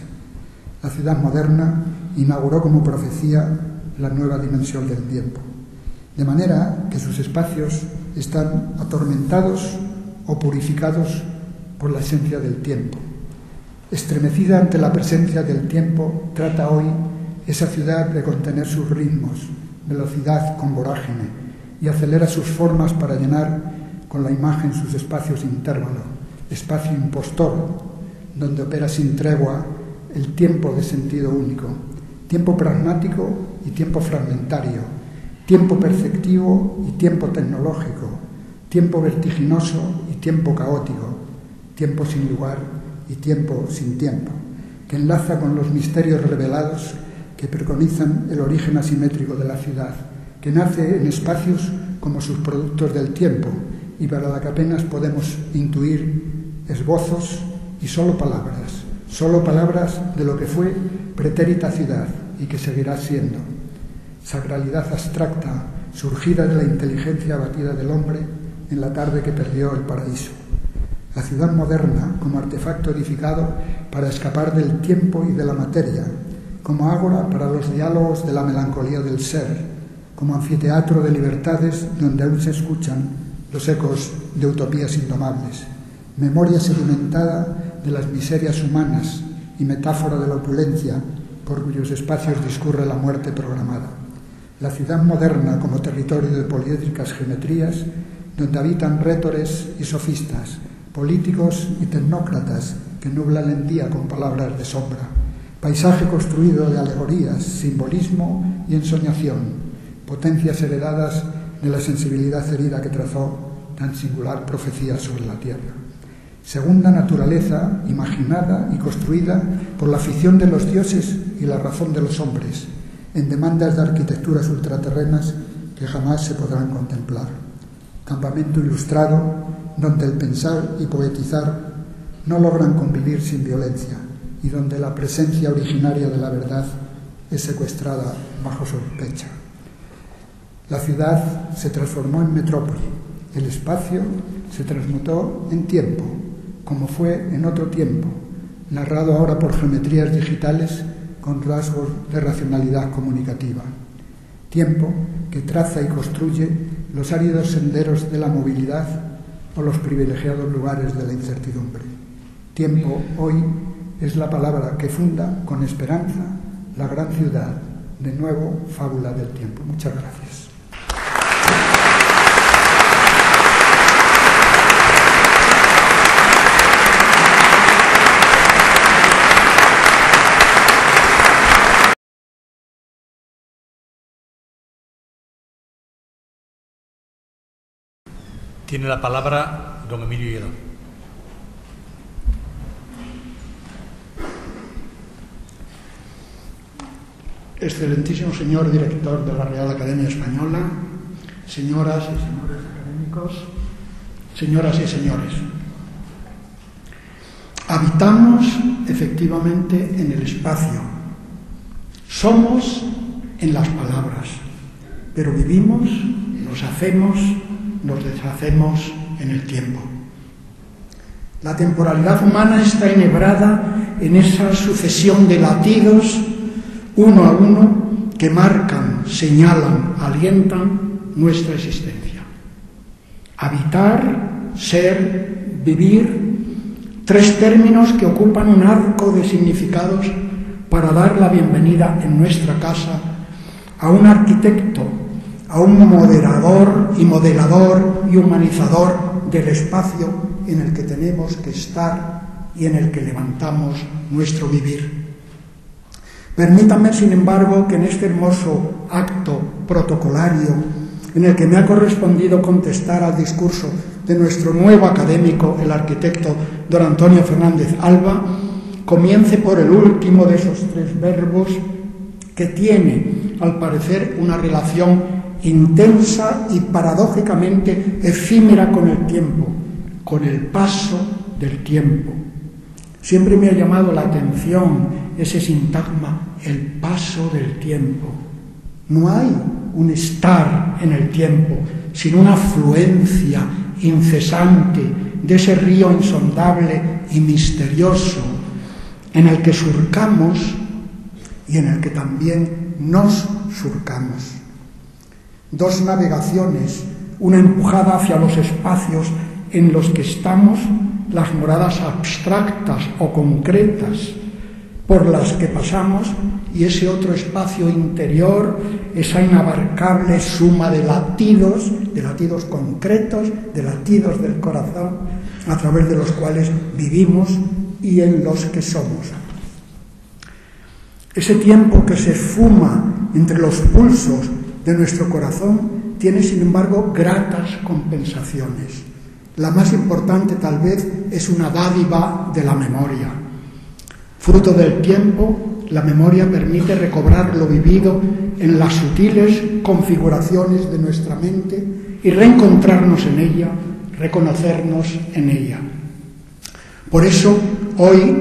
Speaker 2: La ciudad moderna inauguró como profecía la nueva dimensión del tiempo, de manera que sus espacios están atormentados o purificados por la esencia del tiempo. Estremecida ante la presencia del tiempo, trata hoy esa ciudad de contener sus ritmos, velocidad con vorágine, y acelera sus formas para llenar con la imagen sus espacios intervalo, espacio impostor, donde opera sin tregua el tiempo de sentido único, tiempo pragmático y tiempo fragmentario, tiempo perceptivo y tiempo tecnológico, tiempo vertiginoso y tiempo caótico, tiempo sin lugar y tiempo sin tiempo, que enlaza con los misterios revelados que preconizan el origen asimétrico de la ciudad, que nace en espacios como sus productos del tiempo y para la que apenas podemos intuir esbozos y solo palabras de lo que fue pretérita ciudad y que seguirá siendo. Sacralidad abstracta, surgida de la inteligencia abatida del hombre en la tarde que perdió el paraíso. La ciudad moderna como artefacto edificado para escapar del tiempo y de la materia, como ágora para los diálogos de la melancolía del ser, como anfiteatro de libertades donde aún se escuchan los ecos de utopías indomables, memoria sedimentada de las miserias humanas y metáfora de la opulencia por cuyos espacios discurre la muerte programada. La ciudad moderna como territorio de poliédricas geometrías donde habitan rhétores y sofistas, políticos y tecnócratas que nublan el día con palabras de sombra, paisaje construido de alegorías, simbolismo y ensoñación, potencias heredadas de la sensibilidad herida que trazó tan singular profecía sobre la tierra. Segunda naturaleza imaginada y construida por la ficción de los dioses y la razón de los hombres, en demandas de arquitecturas ultraterrenas que jamás se podrán contemplar. Campamento ilustrado donde el pensar y poetizar no logran convivir sin violencia y donde la presencia originaria de la verdad es secuestrada bajo sospecha. La ciudad se transformó en metrópoli, el espacio se transmutó en tiempo, como fue en otro tiempo, narrado ahora por geometrías digitales con rasgos de racionalidad comunicativa. Tiempo que traza y construye los áridos senderos de la movilidad o los privilegiados lugares de la incertidumbre. Tiempo, hoy, es la palabra que funda con esperanza la gran ciudad, de nuevo, fábula del tiempo. Muchas gracias.
Speaker 1: Tiene la palabra don Emilio Higuero.
Speaker 2: Excelentísimo señor director de la Real Academia Española, señoras y señores académicos, señoras y señores. Habitamos efectivamente en el espacio. Somos en las palabras, pero vivimos, nos hacemos, nos deshacemos en el tiempo. La temporalidad humana está enhebrada en esa sucesión de latidos, uno a uno, que marcan, señalan, alientan nuestra existencia. Habitar, ser, vivir, tres términos que ocupan un arco de significados para dar la bienvenida en nuestra casa a un arquitecto, a un moderador y modelador y humanizador del espacio en el que tenemos que estar y en el que levantamos nuestro vivir. Permítanme, sin embargo, que en este hermoso acto protocolario, en el que me ha correspondido contestar al discurso de nuestro nuevo académico, el arquitecto don Antonio Fernández Alba, comience por el último de esos tres verbos que tiene, al parecer, una relación intensa y paradójicamente efímera con el tiempo, con el paso del tiempo. Siempre me ha llamado la atención ese sintagma, el paso del tiempo. No hay un estar en el tiempo, sino una fluencia incesante de ese río insondable y misterioso en el que surcamos y en el que también nos surcamos. Dos navegaciones, una empujada hacia los espacios en los que estamos, las moradas abstractas o concretas por las que pasamos, y ese otro espacio interior, esa inabarcable suma de latidos concretos, de latidos del corazón, a través de los cuales vivimos y en los que somos. Ese tiempo que se esfuma entre los pulsos de nuestro corazón tiene, sin embargo, gratas compensaciones. La más importante, tal vez, es una dádiva de la memoria. Fruto del tiempo, la memoria permite recobrar lo vivido en las sutiles configuraciones de nuestra mente y reencontrarnos en ella, reconocernos en ella. Por eso, hoy,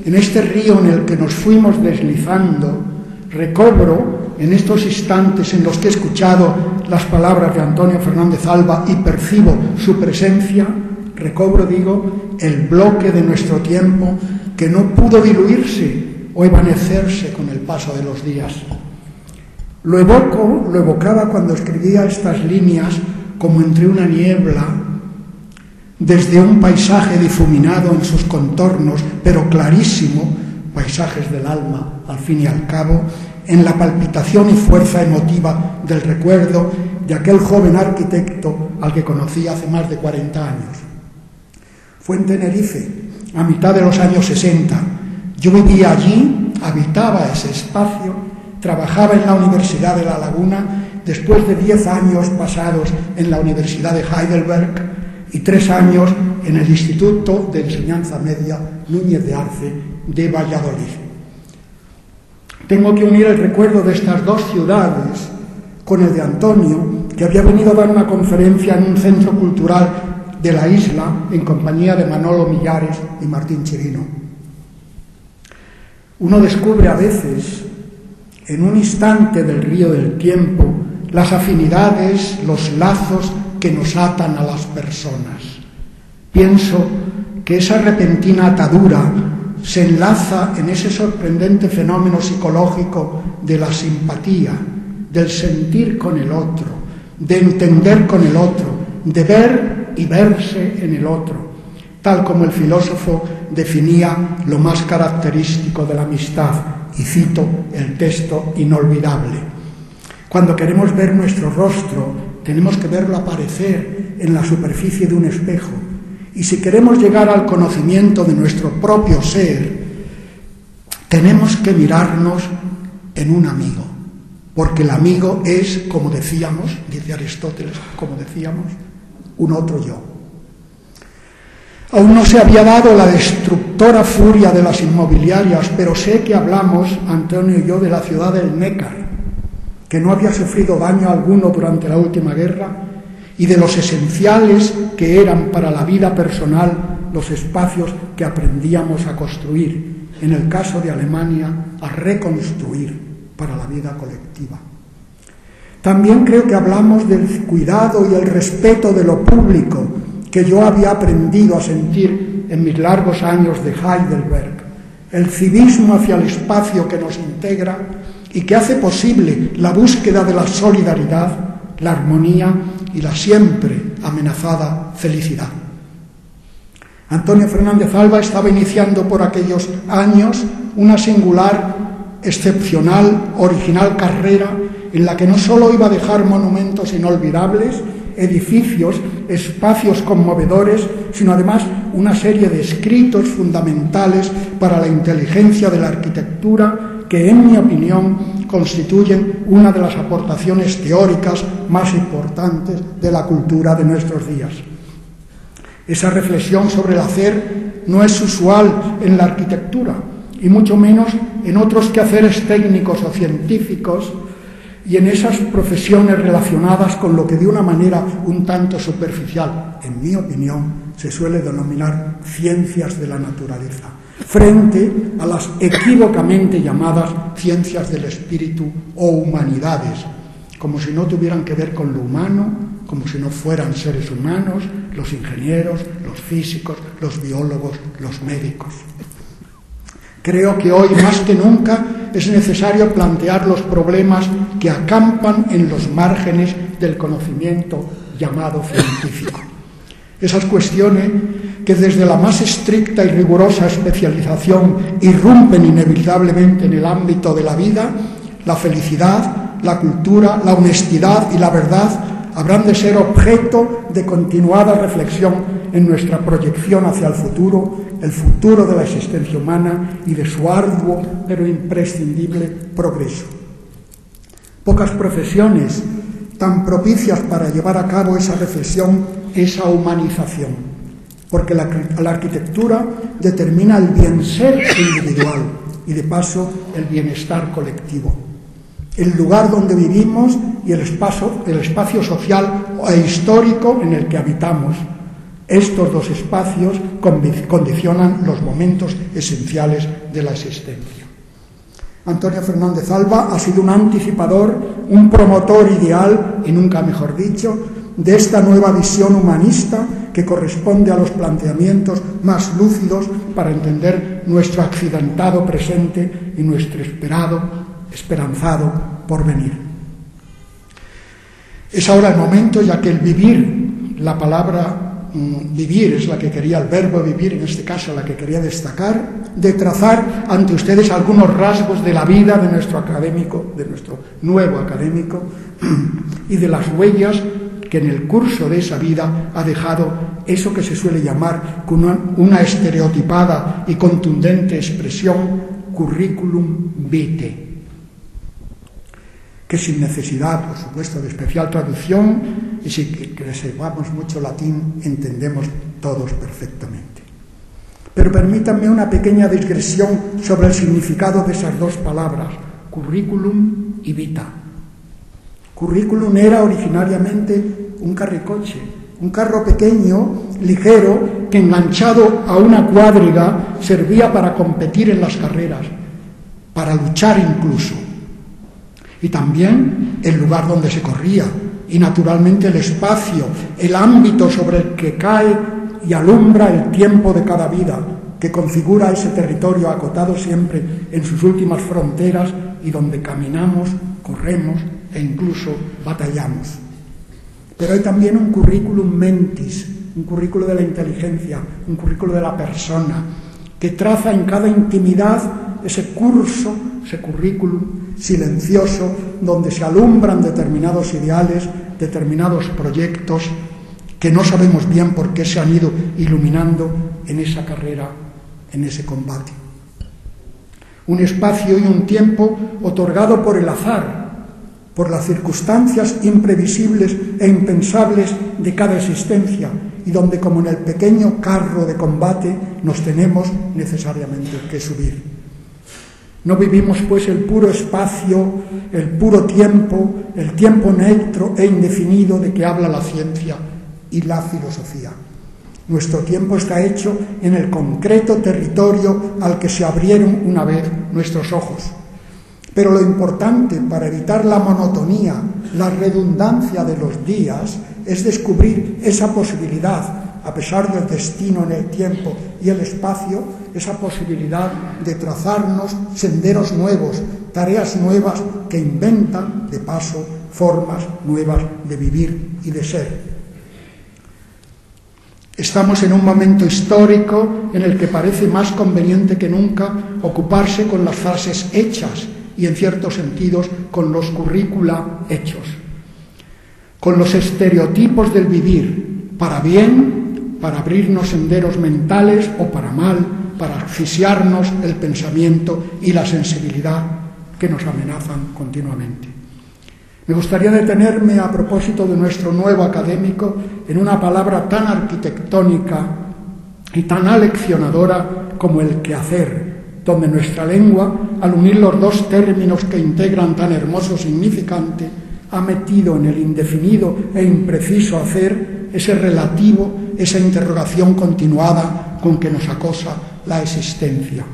Speaker 2: en este río en el que nos fuimos deslizando, recobro, en estos instantes en los que he escuchado las palabras de Antonio Fernández Alba y percibo su presencia, recobro, digo, el bloque de nuestro tiempo que no pudo diluirse o evanecerse con el paso de los días. Lo evocaba cuando escribía estas líneas como entre una niebla, desde un paisaje difuminado en sus contornos, pero clarísimo, paisajes del alma, al fin y al cabo, en la palpitación y fuerza emotiva del recuerdo de aquel joven arquitecto al que conocí hace más de 40 años. Fue en Tenerife, a mitad de los años 60. Yo vivía allí, habitaba ese espacio, trabajaba en la Universidad de La Laguna, después de 10 años pasados en la Universidad de Heidelberg y 3 años en el Instituto de Enseñanza Media Núñez de Arce de Valladolid. Tengo que unir el recuerdo de estas dos ciudades con el de Antonio, que había venido a dar una conferencia en un centro cultural de la isla en compañía de Manolo Millares y Martín Chirino. Uno descubre a veces, en un instante del río del tiempo, las afinidades, los lazos que nos atan a las personas. Pienso que esa repentina atadura se enlaza en ese sorprendente fenómeno psicológico de la simpatía, del sentir con el otro, de entender con el otro, de ver y verse en el otro, tal como el filósofo definía lo más característico de la amistad, y cito el texto inolvidable. Cuando queremos ver nuestro rostro, tenemos que verlo aparecer en la superficie de un espejo. Y si queremos llegar al conocimiento de nuestro propio ser, tenemos que mirarnos en un amigo. Porque el amigo es, como decíamos, dice Aristóteles, como decíamos, un otro yo. Aún no se había dado la destructora furia de las inmobiliarias, pero sé que hablamos, Antonio y yo, de la ciudad del Nécar, que no había sufrido daño alguno durante la última guerra, y de los esenciales que eran para la vida personal los espacios que aprendíamos a construir, en el caso de Alemania, a reconstruir para la vida colectiva. También creo que hablamos del cuidado y el respeto de lo público que yo había aprendido a sentir en mis largos años de Heidelberg, el civismo hacia el espacio que nos integra y que hace posible la búsqueda de la solidaridad, la armonía y la siempre amenazada felicidad. Antonio Fernández Alba estaba iniciando por aquellos años una singular, excepcional, original carrera en la que no solo iba a dejar monumentos inolvidables, edificios, espacios conmovedores, sino además una serie de escritos fundamentales para la inteligencia de la arquitectura que, en mi opinión, constituyen una de las aportaciones teóricas más importantes de la cultura de nuestros días. Esa reflexión sobre el hacer no es usual en la arquitectura, y mucho menos en otros quehaceres técnicos o científicos, y en esas profesiones relacionadas con lo que de una manera un tanto superficial, en mi opinión, se suele denominar ciencias de la naturaleza, frente a las equívocamente llamadas ciencias del espíritu o humanidades, como si no tuvieran que ver con lo humano, como si no fueran seres humanos, los ingenieros, los físicos, los biólogos, los médicos. Creo que hoy más que nunca es necesario plantear los problemas que acampan en los márgenes del conocimiento llamado científico. Esas cuestiones que desde la más estricta y rigurosa especialización irrumpen inevitablemente en el ámbito de la vida, la felicidad, la cultura, la honestidad y la verdad habrán de ser objeto de continuada reflexión en nuestra proyección hacia el futuro de la existencia humana y de su arduo pero imprescindible progreso. Pocas profesiones tan propicias para llevar a cabo esa reflexión, esa humanización, porque la arquitectura determina el bien ser individual y de paso el bienestar colectivo. El lugar donde vivimos y el espacio social e histórico en el que habitamos. Estos dos espacios condicionan los momentos esenciales de la existencia. Antonio Fernández Alba ha sido un anticipador, un promotor ideal, y nunca mejor dicho, de esta nueva visión humanista que corresponde a los planteamientos más lúcidos para entender nuestro accidentado presente y nuestro esperanzado porvenir. Es ahora el momento, ya que el vivir, la palabra vivir es la que quería, el verbo vivir en este caso la que quería destacar, de trazar ante ustedes algunos rasgos de la vida de nuestro académico, de nuestro nuevo académico, y de las huellas que en el curso de esa vida ha dejado eso que se suele llamar con una estereotipada y contundente expresión curriculum vitae, que sin necesidad, por supuesto, de especial traducción, y si que sepamos mucho latín, entendemos todos perfectamente. Pero permítanme una pequeña digresión sobre el significado de esas dos palabras, curriculum y vita. Curriculum era originariamente un carricoche, un carro pequeño, ligero, que enganchado a una cuadriga servía para competir en las carreras, para luchar incluso. Y también el lugar donde se corría, y naturalmente el espacio, el ámbito sobre el que cae y alumbra el tiempo de cada vida, que configura ese territorio acotado siempre en sus últimas fronteras y donde caminamos, corremos e incluso batallamos. Pero hay también un curriculum mentis, un currículo de la inteligencia, un currículo de la persona, que traza en cada intimidad ese curso, ese currículum silencioso, donde se alumbran determinados ideales, determinados proyectos que no sabemos bien por qué se han ido iluminando en esa carrera, en ese combate. Un espacio y un tiempo otorgado por el azar, por las circunstancias imprevisibles e impensables de cada existencia, y donde, como en el pequeño carro de combate, nos tenemos necesariamente que subir. No vivimos, pues, el puro espacio, el puro tiempo, el tiempo neutro e indefinido de que habla la ciencia y la filosofía. Nuestro tiempo está hecho en el concreto territorio al que se abrieron una vez nuestros ojos. Pero lo importante para evitar la monotonía, la redundancia de los días, es descubrir esa posibilidad, a pesar del destino en el tiempo y el espacio, esa posibilidad de trazarnos senderos nuevos, tareas nuevas que inventan, de paso, formas nuevas de vivir y de ser. Estamos en un momento histórico en el que parece más conveniente que nunca ocuparse con las frases hechas y, en ciertos sentidos, con los currícula hechos, con los estereotipos del vivir, para bien, para abrirnos senderos mentales, o para mal, para asfixiarnos el pensamiento y la sensibilidad que nos amenazan continuamente. Me gustaría detenerme, a propósito de nuestro nuevo académico, en una palabra tan arquitectónica y tan aleccionadora como el quehacer, donde nuestra lengua, al unir los dos términos que integran tan hermoso significante, ha metido en el indefinido e impreciso hacer ese relativo, esa interrogación continuada con que nos acosa la existencia.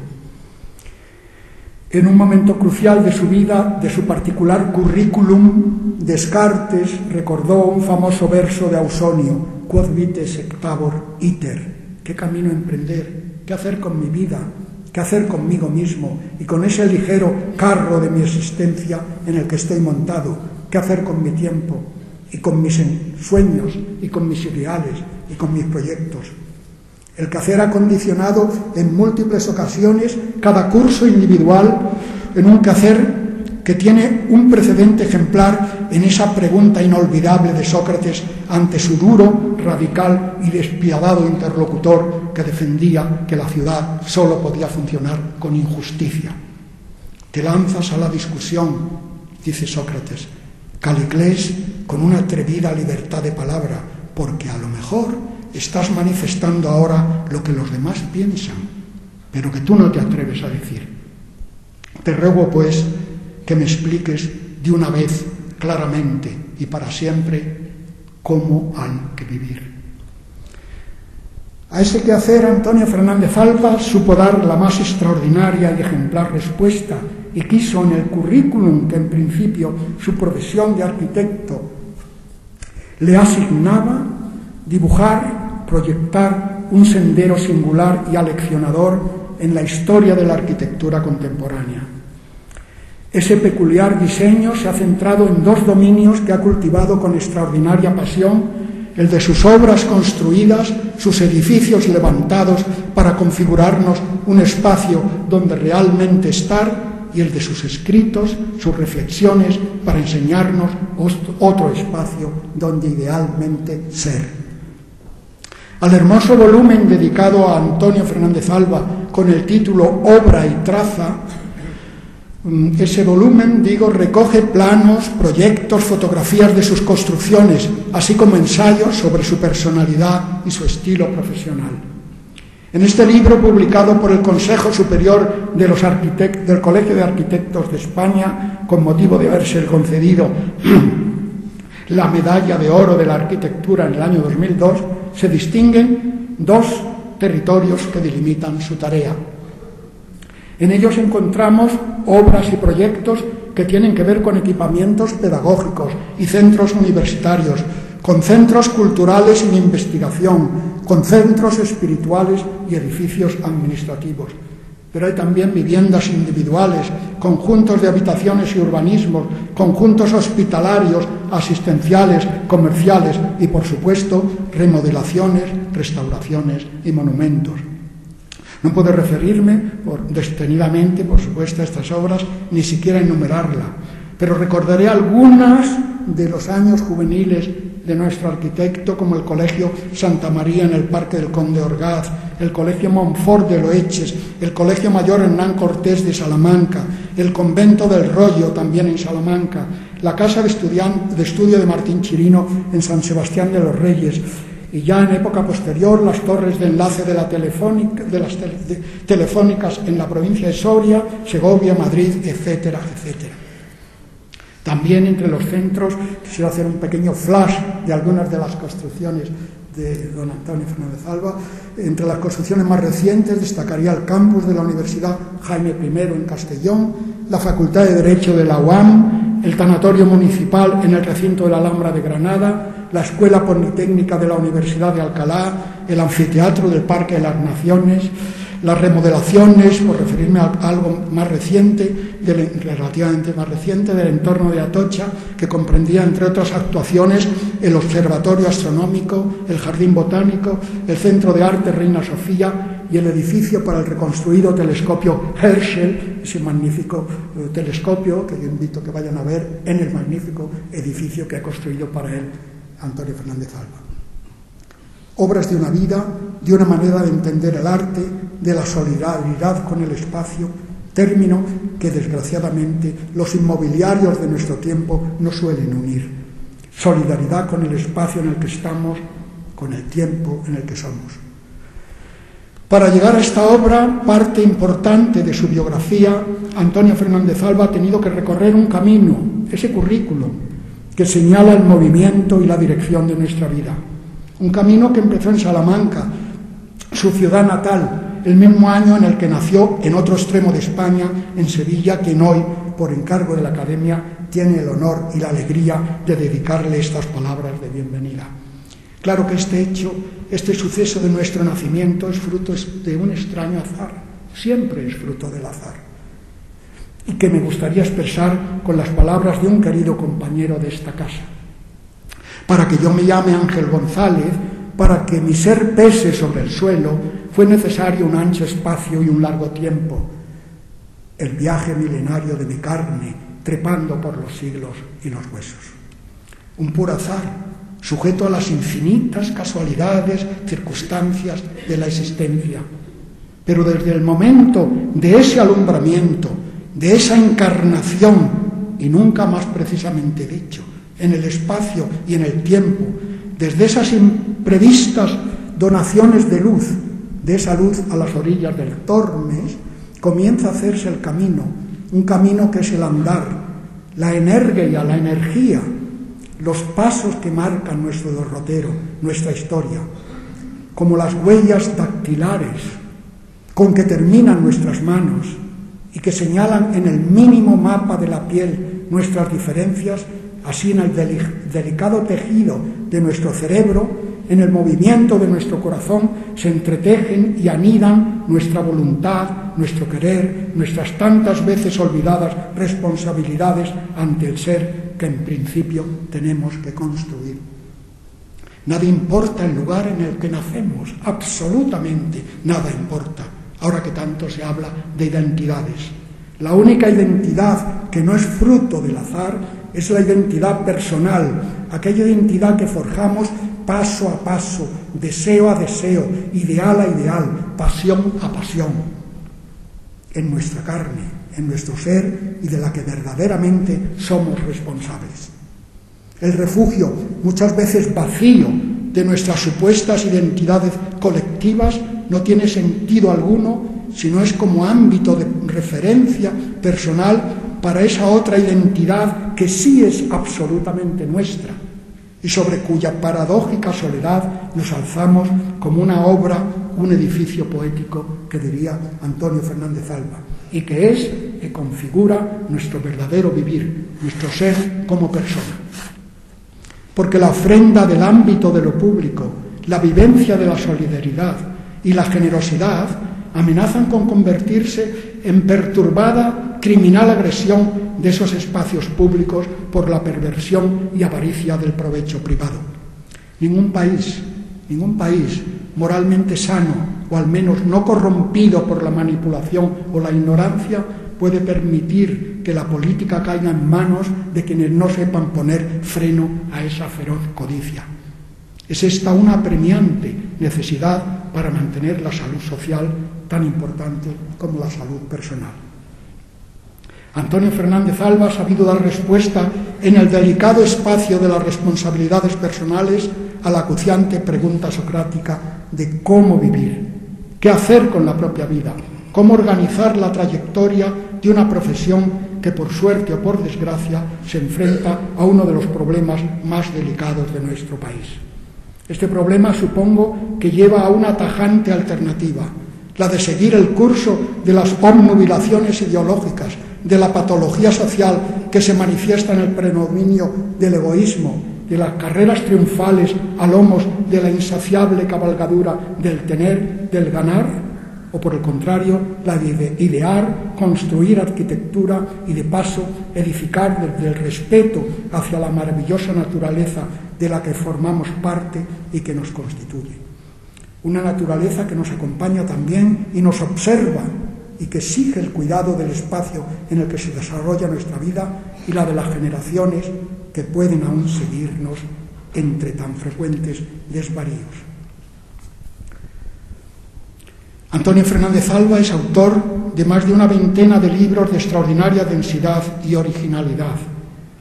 Speaker 2: En un momento crucial de su vida, de su particular currículum, Descartes recordó un famoso verso de Ausonio: Quod vite sectabor iter. ¿Qué camino emprender? ¿Qué hacer con mi vida? ¿Qué hacer conmigo mismo y con ese ligero carro de mi existencia en el que estoy montado? ¿Qué hacer con mi tiempo y con mis sueños y con mis ideales y con mis proyectos? El quehacer ha condicionado en múltiples ocasiones cada curso individual en un quehacer que tiene un precedente ejemplar en esa pregunta inolvidable de Sócrates ante su duro, radical y despiadado interlocutor que defendía que la ciudad solo podía funcionar con injusticia. Te lanzas a la discusión, dice Sócrates, Caliclés, con una atrevida libertad de palabra, porque a lo mejor estás manifestando ahora lo que los demás piensan, pero que tú no te atreves a decir. Te ruego, pues, que me expliques de una vez, claramente y para siempre, cómo hay que vivir. A ese quehacer Antonio Fernández Alba supo dar la más extraordinaria y ejemplar respuesta, y quiso en el currículum que en principio su profesión de arquitecto le asignaba dibujar, proyectar un sendero singular y aleccionador en la historia de la arquitectura contemporánea. Ese peculiar diseño se ha centrado en dos dominios que ha cultivado con extraordinaria pasión: el de sus obras construidas, sus edificios levantados para configurarnos un espacio donde realmente estar, y el de sus escritos, sus reflexiones para enseñarnos otro espacio donde idealmente ser. Al hermoso volumen dedicado a Antonio Fernández Alba con el título Obra y Traza, ese volumen, recoge planos, proyectos, fotografías de sus construcciones, así como ensayos sobre su personalidad y su estilo profesional. En este libro, publicado por el Consejo Superior de los del Colegio de Arquitectos de España, con motivo de haberse concedido la Medalla de Oro de la Arquitectura en el año 2002, se distinguen dos territorios que delimitan su tarea. En ellos encontramos obras y proyectos que tienen que ver con equipamientos pedagógicos y centros universitarios, con centros culturales y de investigación, con centros espirituales y edificios administrativos. Pero hay también viviendas individuales, conjuntos de habitaciones y urbanismos, conjuntos hospitalarios, asistenciales, comerciales y, por supuesto, remodelaciones, restauraciones y monumentos. No puedo referirme detenidamente, por supuesto, a estas obras, ni siquiera enumerarla, pero recordaré algunas de los años juveniles de nuestro arquitecto, como el Colegio Santa María en el Parque del Conde Orgaz, el Colegio Montfort de Loeches, el Colegio Mayor Hernán Cortés de Salamanca, el Convento del Rollo, también en Salamanca, la Casa de Estudio de Martín Chirino en San Sebastián de los Reyes, y ya en época posterior las torres de enlace de las telefónicas en la provincia de Soria, Segovia, Madrid, etcétera, etcétera. También entre los centros, quisiera hacer un pequeño flash de algunas de las construcciones de don Antonio Fernández Alba. Entre las construcciones más recientes destacaría el campus de la Universidad Jaime I en Castellón, la Facultad de Derecho de la UAM, el tanatorio municipal en el recinto de la Alhambra de Granada, la Escuela Politécnica de la Universidad de Alcalá, el anfiteatro del Parque de las Naciones, las remodelaciones, por referirme a algo más reciente, relativamente más reciente, del entorno de Atocha, que comprendía, entre otras actuaciones, el Observatorio Astronómico, el Jardín Botánico, el Centro de Arte Reina Sofía y el edificio para el reconstruido telescopio Herschel, ese magnífico telescopio que yo invito a que vayan a ver en el magnífico edificio que ha construido para él Antonio Fernández Alba. Obras de una vida, de una manera de entender el arte, de la solidaridad con el espacio, término que desgraciadamente los inmobiliarios de nuestro tiempo no suelen unir. Solidaridad con el espacio en el que estamos, con el tiempo en el que somos. Para llegar a esta obra, parte importante de su biografía, Antonio Fernández Alba ha tenido que recorrer un camino, ese currículum, que señala el movimiento y la dirección de nuestra vida. Un camino que empezó en Salamanca, su ciudad natal, el mismo año en el que nació en otro extremo de España, en Sevilla, quien hoy, por encargo de la Academia, tiene el honor y la alegría de dedicarle estas palabras de bienvenida. Claro que este hecho, este suceso de nuestro nacimiento es fruto de un extraño azar, siempre es fruto del azar, y que me gustaría expresar con las palabras de un querido compañero de esta casa. Para que yo me llame Ángel González, para que mi ser pese sobre el suelo, fue necesario un ancho espacio y un largo tiempo, el viaje milenario de mi carne, trepando por los siglos y los huesos. Un puro azar, sujeto a las infinitas casualidades, circunstancias de la existencia. Pero desde el momento de ese alumbramiento, de esa encarnación, y nunca más precisamente dicho, en el espacio y en el tiempo, desde esas imprevistas donaciones de luz, de esa luz a las orillas del Tormes, comienza a hacerse el camino, un camino que es el andar, la energía, la energía, los pasos que marcan nuestro derrotero, nuestra historia, como las huellas dactilares con que terminan nuestras manos y que señalan en el mínimo mapa de la piel nuestras diferencias. Así en el delicado tejido de nuestro cerebro, en el movimiento de nuestro corazón, se entretejen y anidan nuestra voluntad, nuestro querer, nuestras tantas veces olvidadas responsabilidades ante el ser que en principio tenemos que construir. Nada importa el lugar en el que nacemos, absolutamente nada importa, ahora que tanto se habla de identidades. La única identidad que no es fruto del azar es la identidad personal, aquella identidad que forjamos paso a paso, deseo a deseo, ideal a ideal, pasión a pasión, en nuestra carne, en nuestro ser y de la que verdaderamente somos responsables. El refugio, muchas veces vacío, de nuestras supuestas identidades colectivas no tiene sentido alguno si no es como ámbito de referencia personal para esa otra identidad que sí es absolutamente nuestra y sobre cuya paradójica soledad nos alzamos como una obra, un edificio poético, que diría Antonio Fernández Alba, y que configura nuestro verdadero vivir, nuestro ser como persona. Porque la ofrenda del ámbito de lo público, la vivencia de la solidaridad y la generosidad amenazan con convertirse en perturbada, criminal agresión de esos espacios públicos por la perversión y avaricia del provecho privado. Ningún país moralmente sano, o al menos no corrompido por la manipulación o la ignorancia, puede permitir que la política caiga en manos de quienes no sepan poner freno a esa feroz codicia. Es esta una apremiante necesidad para mantener la salud social tan importante como la salud personal. Antonio Fernández Alba ha sabido dar respuesta en el delicado espacio de las responsabilidades personales a la acuciante pregunta socrática de cómo vivir, qué hacer con la propia vida, cómo organizar la trayectoria de una profesión que por suerte o por desgracia se enfrenta a uno de los problemas más delicados de nuestro país. Este problema supongo que lleva a una tajante alternativa, la de seguir el curso de las obnubilaciones ideológicas, de la patología social que se manifiesta en el predominio del egoísmo, de las carreras triunfales a lomos de la insaciable cabalgadura del tener, del ganar, o por el contrario, la de idear, construir arquitectura y de paso edificar desde el respeto hacia la maravillosa naturaleza de la que formamos parte y que nos constituye. Una naturaleza que nos acompaña también y nos observa y que exige el cuidado del espacio en el que se desarrolla nuestra vida y la de las generaciones que pueden aún seguirnos entre tan frecuentes desvaríos. Antonio Fernández Alba es autor de más de una veintena de libros de extraordinaria densidad y originalidad,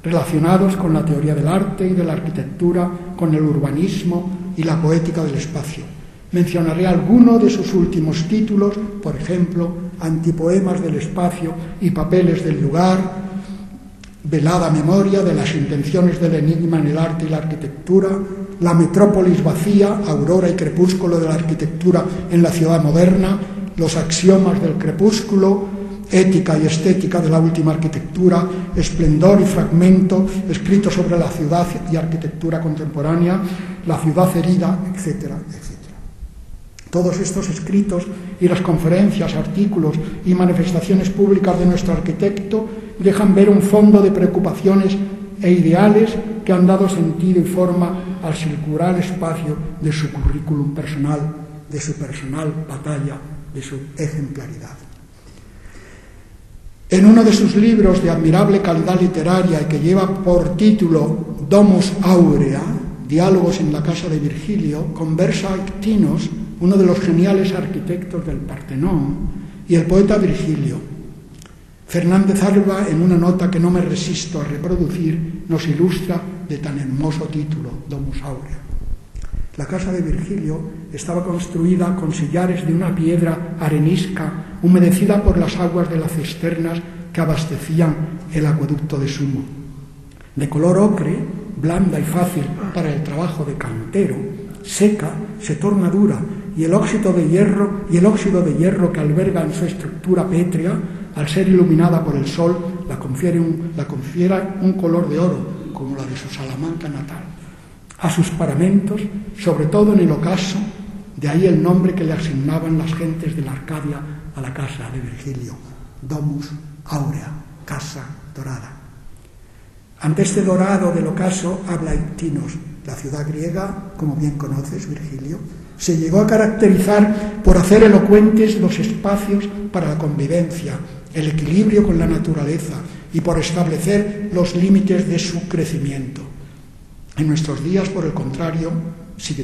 Speaker 2: relacionados con la teoría del arte y de la arquitectura, con el urbanismo y la poética del espacio. Mencionaré alguno de sus últimos títulos, por ejemplo, Antipoemas del espacio y Papeles del lugar, Velada memoria de las intenciones del enigma en el arte y la arquitectura, La metrópolis vacía, aurora y crepúsculo de la arquitectura en la ciudad moderna, Los axiomas del crepúsculo, Ética y estética de la última arquitectura, Esplendor y fragmento, escrito sobre la ciudad y arquitectura contemporánea, La ciudad herida, etcétera, etcétera. Todos estos escritos y las conferencias, artículos y manifestaciones públicas de nuestro arquitecto dejan ver un fondo de preocupaciones e ideales que han dado sentido y forma al circular espacio de su currículum personal, de su personal batalla, de su ejemplaridad. En uno de sus libros de admirable calidad literaria y que lleva por título Domus Aurea, Diálogos en la casa de Virgilio, conversa Ictinos, uno de los geniales arquitectos del Partenón, y el poeta Virgilio. Fernández Alba, en una nota que no me resisto a reproducir, nos ilustra de tan hermoso título, Domus Aurea. La casa de Virgilio estaba construida con sillares de una piedra arenisca humedecida por las aguas de las cisternas que abastecían el acueducto de Sumo. De color ocre, blanda y fácil para el trabajo de cantero, seca, se torna dura y el óxido de hierro que alberga en su estructura pétrea, al ser iluminada por el sol, la confiere un color de oro, como la de su Salamanca natal. A sus paramentos, sobre todo en el ocaso, de ahí el nombre que le asignaban las gentes de la Arcadia a la casa de Virgilio, Domus Aurea, casa dorada. Ante este dorado del ocaso habla Ictinos. La ciudad griega, como bien conoces, Virgilio, se llegó a caracterizar por hacer elocuentes los espacios para la convivencia, el equilibrio con la naturaleza y por establecer los límites de su crecimiento. En nuestros días, por el contrario, sigue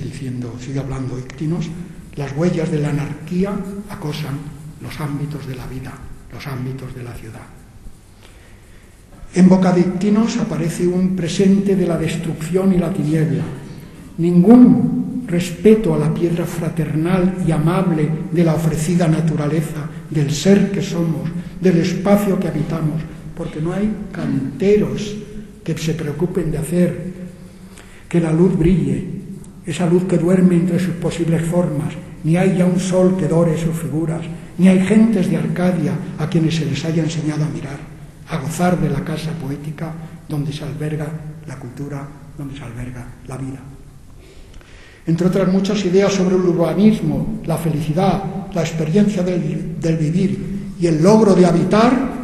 Speaker 2: hablando Ictinos, las huellas de la anarquía acosan los ámbitos de la vida, los ámbitos de la ciudad. En boca de Ictinos aparece un presente de la destrucción y la tiniebla. Ningún respeto a la piedra fraternal y amable de la ofrecida naturaleza, del ser que somos, del espacio que habitamos, porque no hay canteros que se preocupen de hacer que la luz brille, esa luz que duerme entre sus posibles formas, ni hay ya un sol que dore sus figuras, ni hay gentes de Arcadia a quienes se les haya enseñado a mirar, a gozar de la casa poética donde se alberga la cultura, donde se alberga la vida. Entre otras muchas ideas sobre el urbanismo, la felicidad, la experiencia del vivir y el logro de habitar,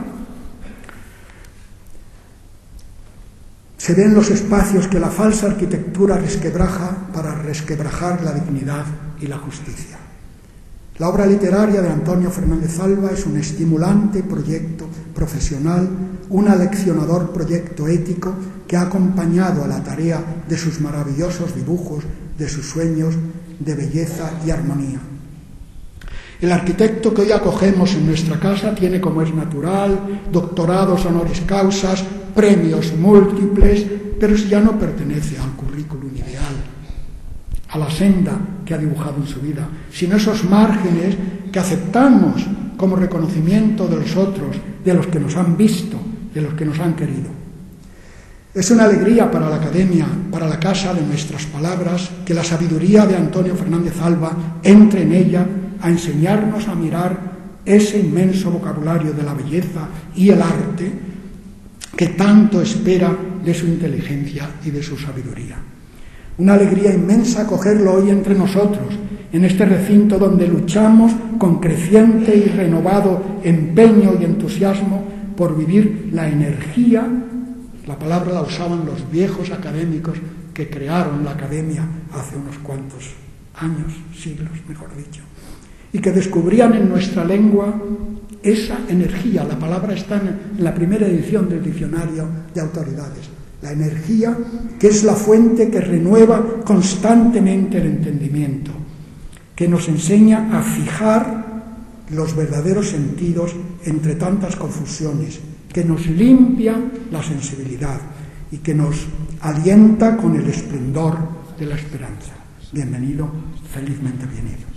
Speaker 2: se ven los espacios que la falsa arquitectura resquebraja para resquebrajar la dignidad y la justicia. La obra literaria de Antonio Fernández Alba es un estimulante proyecto profesional, un aleccionador proyecto ético que ha acompañado a la tarea de sus maravillosos dibujos, de sus sueños de belleza y armonía. El arquitecto que hoy acogemos en nuestra casa tiene, como es natural, doctorados honoris causas, premios múltiples, pero ya no pertenece al currículum ideal, a la senda que ha dibujado en su vida, sino esos márgenes que aceptamos como reconocimiento de los otros, de los que nos han visto, de los que nos han querido. Es una alegría para la Academia, para la Casa de Nuestras Palabras, que la sabiduría de Antonio Fernández Alba entre en ella a enseñarnos a mirar ese inmenso vocabulario de la belleza y el arte que tanto espera de su inteligencia y de su sabiduría. Una alegría inmensa acogerlo hoy entre nosotros, en este recinto donde luchamos con creciente y renovado empeño y entusiasmo por vivir la energía. La palabra la usaban los viejos académicos que crearon la Academia hace unos cuantos años, siglos, mejor dicho, y que descubrían en nuestra lengua esa energía. La palabra está en la primera edición del Diccionario de Autoridades. La energía que es la fuente que renueva constantemente el entendimiento, que nos enseña a fijar los verdaderos sentidos entre tantas confusiones, que nos limpia la sensibilidad y que nos alienta con el esplendor de la esperanza. Bienvenido, felizmente venido.